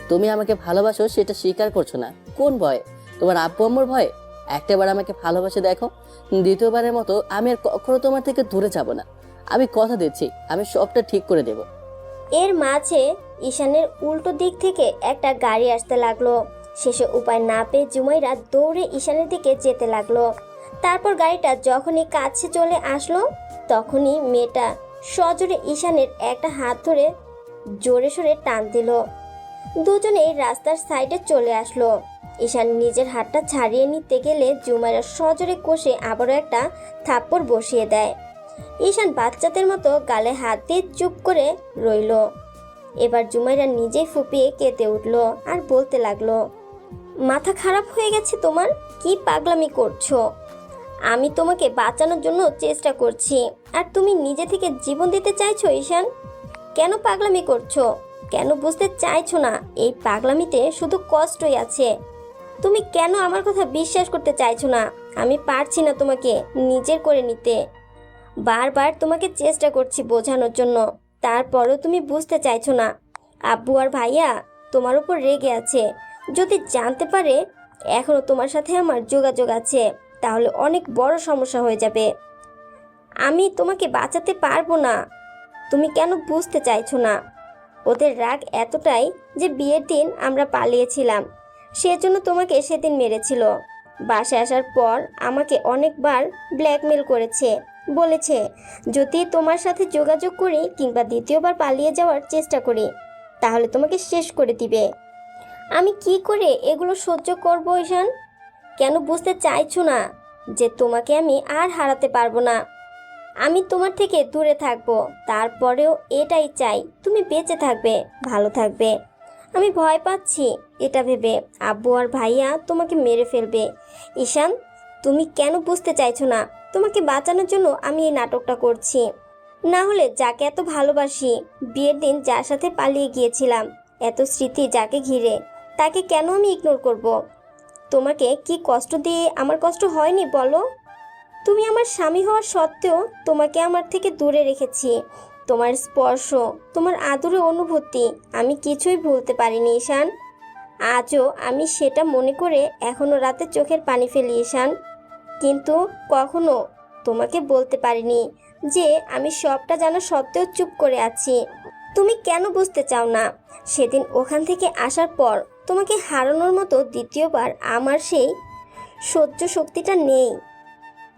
তুমি আমাকে ভালোবাসো সেটা স্বীকার করছো না, কোন ভয়ে? তোমার আব্বু আম্মুর ভয়ে? একটাবার আমাকে ভালোবাসে দেখো, দ্বিতীয়বারের মতো আমি আর কখনো তোমার থেকে দূরে যাব না। আমি কথা দিচ্ছি, আমি সবটা ঠিক করে দেব। এর মাঝে ঈশানের উল্টো দিক থেকে একটা গাড়ি আসতে লাগলো। শেষে উপায় না পেয়ে জুমাইরা দৌড়ে ঈশানের দিকে যেতে লাগলো। তারপর গাড়িটা যখনই কাছে চলে আসলো তখনই মেয়েটা সজোরে ঈশানের একটা হাত ধরে জোরে সোরে টান দিল। দুজনেই রাস্তার সাইডে চলে আসলো। ঈশান নিজের হাতটা ছাড়িয়ে নিতে গেলে জুমাইরা সজোরে কষে আবারও একটা থাপ্পড় বসিয়ে দেয়। ঈশান বাচ্চাদের মতো গালে হাত দিয়ে চুপ করে রইল। এবার জুমাইরা নিজেই ফুপিয়ে কেঁদে উঠল আর বলতে লাগলো, মাথা খারাপ হয়ে গেছে তোমার? কি পাগলামি করছো? আমি তোমাকে বাঁচানোর জন্য চেষ্টা করছি আর তুমি নিজে থেকে জীবন দিতে চাইছো ঈশান? কেন পাগলামি করছো? কেন বুঝতে চাইছো না এই পাগলামিতে শুধু কষ্টই আছে? তুমি কেন আমার কথা বিশ্বাস করতে চাইছো না? আমি পারছি না তোমাকে নিজের করে নিতে। বারবার তোমাকে চেষ্টা করছি বোঝানোর জন্য, তারপরও তুমি বুঝতে চাইছো না। আব্বু আর ভাইয়া তোমার উপর রেগে আছে। যদি জানতে পারে এখনো তোমার সাথে আমার যোগাযোগ আছে তাহলে অনেক বড় সমস্যা হয়ে যাবে। আমি তোমাকে বাঁচাতে পারবো না। তুমি কেন বুঝতে চাইছো না? ওদের রাগ এতটাই যে বিয়ের দিন আমরা পালিয়েছিলাম, সেজন্য তোমাকে সেদিন মেরেছিল। বাসায় আসার পর আমাকে অনেকবার ব্ল্যাকমেল করেছে, বলেছে যদি তোমার সাথে যোগাযোগ করি কিংবা দ্বিতীয়বার পালিয়ে যাওয়ার চেষ্টা করি তাহলে তোমাকে শেষ করে দিবে। আমি কি করে এগুলো সহ্য করবো ঈশান? কেন বুঝতে চাইছো না যে তোমাকে আমি আর হারাতে পারবো না? আমি তোমার থেকে দূরে থাকবো, তারপরেও এটাই চাই তুমি বেঁচে থাকবে, ভালো থাকবে। আমি ভয় পাচ্ছি এটা ভেবে আব্বু আর ভাইয়া তোমাকে মেরে ফেলবে। ঈশান, তুমি কেন বুঝতে চাইছো না? তোমাকে বাঁচানোর জন্য আমি এই নাটকটা করছি। না হলে যাকে এত ভালোবাসি, বিয়ের দিন যার সাথে পালিয়ে গিয়েছিলাম, এত স্মৃতি যাকে ঘিরে, তাকে কেন আমি ইগনোর করব? তোমাকে কি কষ্ট দিয়ে আমার কষ্ট হয়নি বলো? তুমি আমার স্বামী হওয়ার সত্ত্বেও তোমাকে আমার থেকে দূরে রেখেছি। তোমার স্পর্শ, তোমার আদরের অনুভূতি আমি কিছুই ভুলতে পারিনি ঈশান। আজও আমি সেটা মনে করে এখনো রাতে চোখের পানি ফেলি ঈশান। কিন্তু কখনো তোমাকে বলতে পারিনি যে আমি সবটা জানা সত্ত্বেও চুপ করে আছি। তুমি কেন বুঝতে চাও না? সেদিন ওখান থেকে আসার পর তোমাকে হারানোর মতো দ্বিতীয়বার আমার সেই সহ্য শক্তিটা নেই।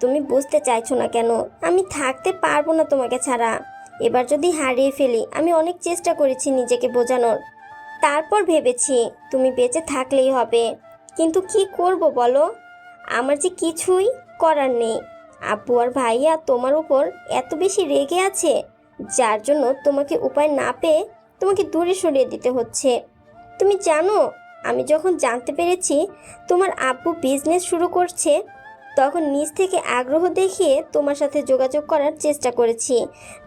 তুমি বুঝতে চাইছো না কেন? আমি থাকতে পারবো না তোমাকে ছাড়া। এবার যদি হারিয়ে ফেলি, আমি অনেক চেষ্টা করেছি নিজেকে বোঝানোর, তারপর ভেবেছি তুমি বেঁচে থাকলেই হবে। কিন্তু কি করব বলো? আমার যে কিছুই করার নেই। আব্বু আর ভাইয়া তোমার উপর এত বেশি রেগে আছে, যার জন্য তোমাকে উপায় না পেয়ে তোমাকে দূরে সরিয়ে দিতে হচ্ছে। তুমি জানো, আমি যখন জানতে পেরেছি তোমার আব্বু বিজনেস শুরু করছে, তখন নিজ থেকে আগ্রহ দেখিয়ে তোমার সাথে যোগাযোগ করার চেষ্টা করেছি।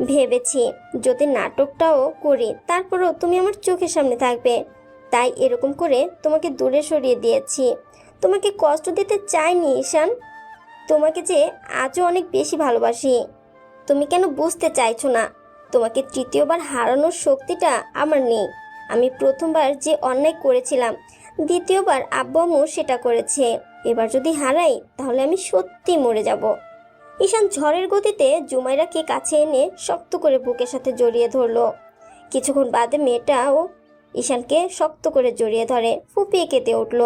ভেবেছি যদি নাটকটাও করি তারপরেও তুমি আমার চোখের সামনে থাকবে, তাই এরকম করে তোমাকে দূরে সরিয়ে দিয়েছি। তোমাকে কষ্ট দিতে চাইনি ঈশান, তোমাকে যে আজও অনেক বেশি ভালোবাসি। তুমি কেন বুঝতে চাইছো না? তোমাকে তৃতীয়বার হারানোর শক্তিটা আমার নেই। আমি প্রথমবার যে অন্যায় করেছিলাম, দ্বিতীয়বার আব্বু আম্মু সেটা করেছে। এবার যদি হারাই তাহলে আমি সত্যি মরে যাব। ঈশান ঝড়ের গতিতে জুমাইরাকে কাছে এনে শক্ত করে বুকের সাথে জড়িয়ে ধরলো। কিছুক্ষণ বাদে মেয়েটাও ঈশানকে শক্ত করে জড়িয়ে ধরে ফুপিয়ে কেঁদে উঠল।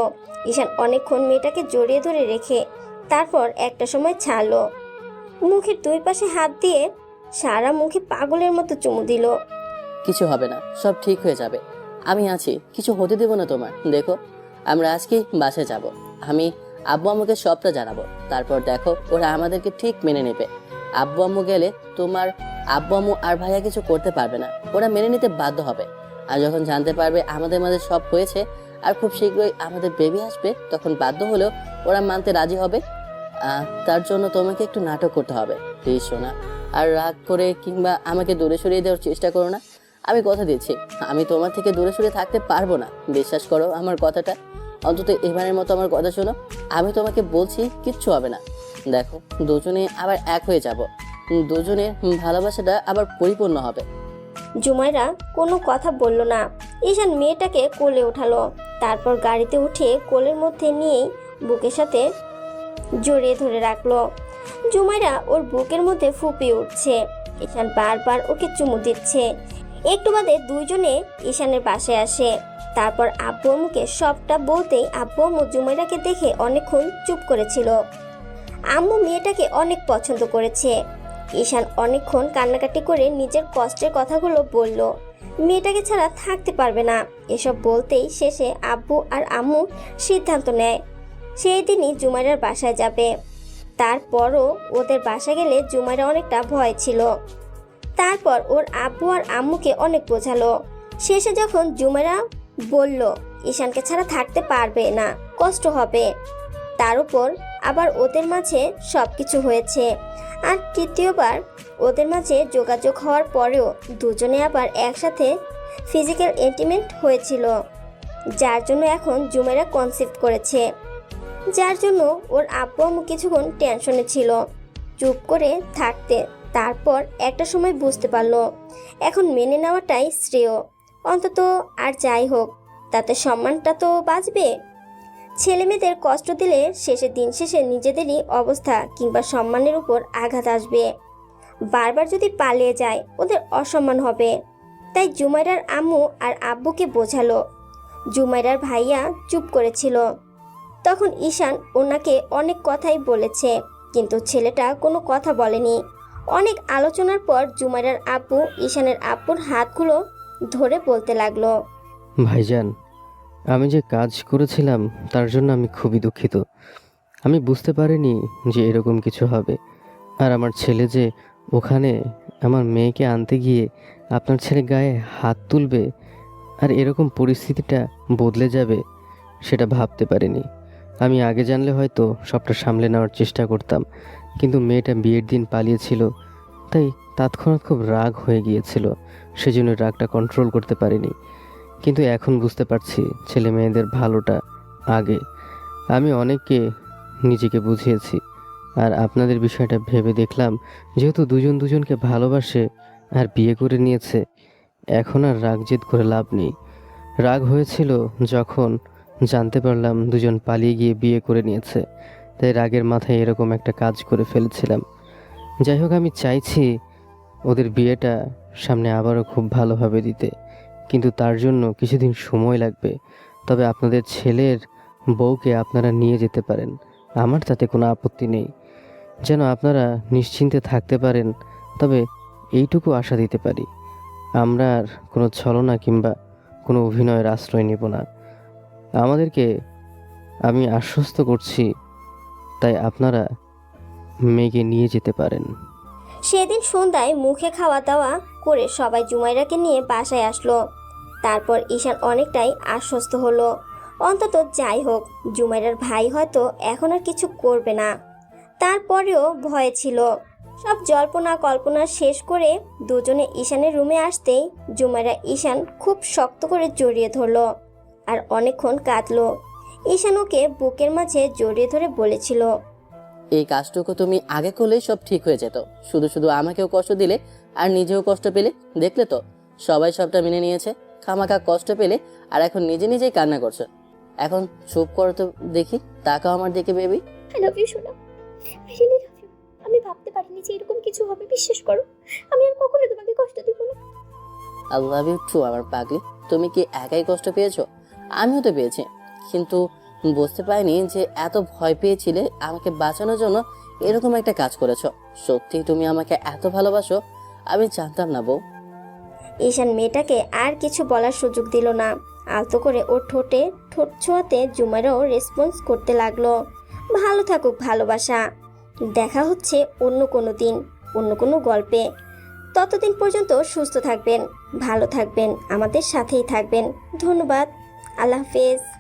ঈশান অনেকক্ষণ মেয়েটাকে জড়িয়ে ধরে রেখে তারপর একটা সময় ছাড়লো। মুখের দুই পাশে হাত দিয়ে সারা মুখে পাগলের মতো চুমু দিল। কিছু হবে না, সব ঠিক হয়ে যাবে। আমি আছি, কিছু হতে দেবো না তোমার। দেখো, আমরা আজকেই বাসায় যাব। আমি আব্বু আম্মুকে সবটা জানাবো, তারপর দেখো ওরা আমাদেরকে ঠিক মেনে নেবে। আব্বু আম্মু গেলে তোমার আব্বু আম্মু আর ভাইয়া কিছু করতে পারবে না, ওরা মেনে নিতে বাধ্য হবে। আর যখন জানতে পারবে আমাদের মাঝে সব হয়েছে আর খুব শীঘ্রই আমাদের বেবি আসবে, তখন বাধ্য হলেও ওরা মানতে রাজি হবে। তার জন্য তোমাকে একটু নাটক করতে হবে, প্লিজ সোনা। আর রাগ করে কিংবা আমাকে দূরে সরিয়ে দেওয়ার চেষ্টা করো না। আমি কথা দিচ্ছি, আমি তোমার থেকে দূরে সরে থাকতে পারবো না। বিশ্বাস করো আমার কথাটা, অন্তত এবারের মতো আমার কথা শোনো। আমি তোমাকে বলছি, কিচ্ছু হবে না। দেখো, দুজনে আবার এক হয়ে যাব, দুজনের ভালোবাসাটা আবার পরিপূর্ণ হবে। জুমাইরা কোনো কথা বলল না। ঈশান মেয়েটাকে কোলে উঠালো, তারপর গাড়িতে উঠে কোলের মধ্যে নিয়েই বুকের সাথে জড়িয়ে ধরে রাখলো। জুমাইরা ওর বুকের মধ্যে ফুপিয়ে উঠছে। ঈশান বারবার ওকে চুমু দিচ্ছে। একটু বাদে দুইজনে ঈশানের বাসায় আসে। তারপর আব্বু আম্মুকে সবটা বলতেই আব্বু আম্মু জুমাইরাকে দেখে অনেকক্ষণ চুপ করেছিল। আম্মু মেয়েটাকে অনেক পছন্দ করেছে। ঈশান অনেকক্ষণ কান্নাকাটি করে নিজের কষ্টের কথাগুলো বলল। মেয়েটাকে ছাড়া থাকতে পারবে না। এসব বলতেই শেষে আব্বু আর আম্মু সিদ্ধান্ত নেয় সেই দিনই জুমাইরার বাসায় যাবে। তারপরও ওদের বাসা গেলে জুমাইরা অনেকটা ভয় ছিল। তারপর ওর আব্বু আর আম্মুকে অনেক বোঝালো। শেষে যখন জুমাইরা বলল ঈশানকে ছাড়া থাকতে পারবে না, কষ্ট হবে, তার উপর আবার ওদের মাঝে সব কিছু হয়েছে। আর তৃতীয়বার ওদের মাঝে যোগাযোগ হওয়ার পরেও দুজনে আবার একসাথে ফিজিক্যাল ইন্টিমেট হয়েছিল, যার জন্য এখন জুমাইরা কনসিভ করেছে। যার জন্য ওর আব্বু আম্মু কিছুক্ষণ টেনশনে ছিল, চুপ করে থাকতে। তারপর একটা সময় বুঝতে পারলো এখন মেনে নেওয়াটাই শ্রেয়। অন্তত আর যাই হোক, তাতে সম্মানটা তো বাঁচবে। ছেলে মেয়েদের কষ্ট দিলে দিন শেষে নিজেদেরই অবস্থা কিংবা সম্মানের উপর আঘাত আসবে। বারবার যদি পালিয়ে যায় ওদের অসম্মান হবে। তাই জুমাইরার আম্মু আর আব্বুকে বোঝালো। জুমাইরার ভাইয়া চুপ করেছিল। তখন ঈশান ওনাকে অনেক কথাই বলেছে, কিন্তু ছেলেটা কোনো কথা বলেনি। অনেক আলোচনার পর জুমাইরার আব্বু ঈশানের আব্বুর হাতগুলো ধরে বলতে লাগলো, ভাইজান, আমি যে কাজ করেছিলাম তার জন্য আমি খুবই দুঃখিত। আমি বুঝতে পারিনি যে এরকম কিছু হবে। আর আমার ছেলে যে ওখানে আমার মেয়েকে আনতে গিয়ে আপনার ছেলে গায়ে হাত তুলবে আর এরকম পরিস্থিতিটা বদলে যাবে, সেটা ভাবতে পারিনি। আমি আগে জানলে হয়তো সবটা সামলে নেওয়ার চেষ্টা করতাম, কিন্তু মেয়েটা বিয়ের দিন পালিয়েছিল, তাই তৎক্ষণাৎ খুব রাগ হয়ে গিয়েছিল, সেজন্য রাগটা কন্ট্রোল করতে পারিনি। কিন্তু এখন বুঝতে পারছি ছেলে মেয়েদের ভালোটা আগে। আমি অনেককে নিজেকে বুঝিয়েছি, আর আপনাদের বিষয়টা ভেবে দেখলাম যেহেতু দুজন দুজনকে ভালোবাসে আর বিয়ে করে নিয়েছে, এখন আর রাগ জেদ করে লাভ নেই। রাগ হয়েছিল যখন জানতে পারলাম দুজন পালিয়ে গিয়ে বিয়ে করে নিয়েছে, তাই রাগের মাথায় এরকম একটা কাজ করে ফেলেছিলাম। যাই হোক, আমি চাইছি ওদের বিয়েটা সামনে আবারও খুব ভালোভাবে দিতে, কিন্তু তার জন্য কিছুদিন সময় লাগবে। তবে আপনাদের ছেলের বউকে আপনারা নিয়ে যেতে পারেন, আমার তাতে কোনো আপত্তি নেই। যেন আপনারা নিশ্চিন্তে থাকতে পারেন। তবে এইটুকু আশা দিতে পারি, আমরা আর কোনো ছলনা কিংবা কোনো অভিনয়ের আশ্রয় নেব না। আমাদেরকে আমি আশ্বস্ত করছি, তাই আপনারা মেয়েকে নিয়ে যেতে পারেন। সেদিন সন্ধ্যায় মুখে খাওয়া দাওয়া করে সবাই জুমাইরাকে নিয়ে বাসায় আসলো। তারপর ঈশান অনেকটাই আশ্বস্ত হলো। অন্তত যাই হোক, জুমাইরার ভাই হয়তো এখন আর কিছু করবে না। তারপরেও ভয় ছিল। সব জল্পনা কল্পনা শেষ করে দুজনে ঈশানের রুমে আসতেই জুমাইরা ঈশান খুব শক্ত করে জড়িয়ে ধরলো আর অনেকক্ষণ কাঁদলো। ঈশান ওকে বুকের মাঝে জড়িয়ে ধরে বলেছিল, এই কাজটুকু তুমি আগে করলেই সব ঠিক হয়ে যেত। শুধু শুধু আমাকেও কষ্ট দিলে আর নিজেও কষ্ট পেলে। দেখলে তো, সবাই সবটা মেনে নিয়েছে, খামাখা কষ্ট পেলে আর এখন নিজে নিজেই কান্না করছো। এখন চুপ করো তো দেখি, তাকাও আমার দিকে বেবি। আই লাভ ইউ সোনা, আই রিয়েলি লাভ ইউ। আমি ভাবতে পারিনি যে এরকম কিছু হবে, বিশ্বাস করো। আমি আর কখনো তোমাকে কষ্ট দেব না। আই লাভ ইউ টু আমার পাগলি। তুমি কি একাই কষ্ট পেয়েছো? আমিও তো পেয়েছি, কিন্তু বুঝতে পারিনি যে এত ভয় পেয়েছিলে। আমাকে বাঁচানোর জন্য এরকম একটা কাজ করেছো। সত্যি তুমি আমাকে এত ভালোবাসো, আমি জানতাম না বউ। ঈশান মেয়েটাকে আর কিছু বলার সুযোগ দিল না। আলতো করে ওর ঠোঁটে ঠোঁট ছোঁয়াতে জুমারও রেসপন্স করতে লাগলো। ভালো থাকুক ভালোবাসা। দেখা হচ্ছে অন্য কোনো দিন, অন্য কোনো গল্পে। ততদিন পর্যন্ত সুস্থ থাকবেন, ভালো থাকবেন, আমাদের সাথেই থাকবেন। ধন্যবাদ। আল্লাহ হাফেজ।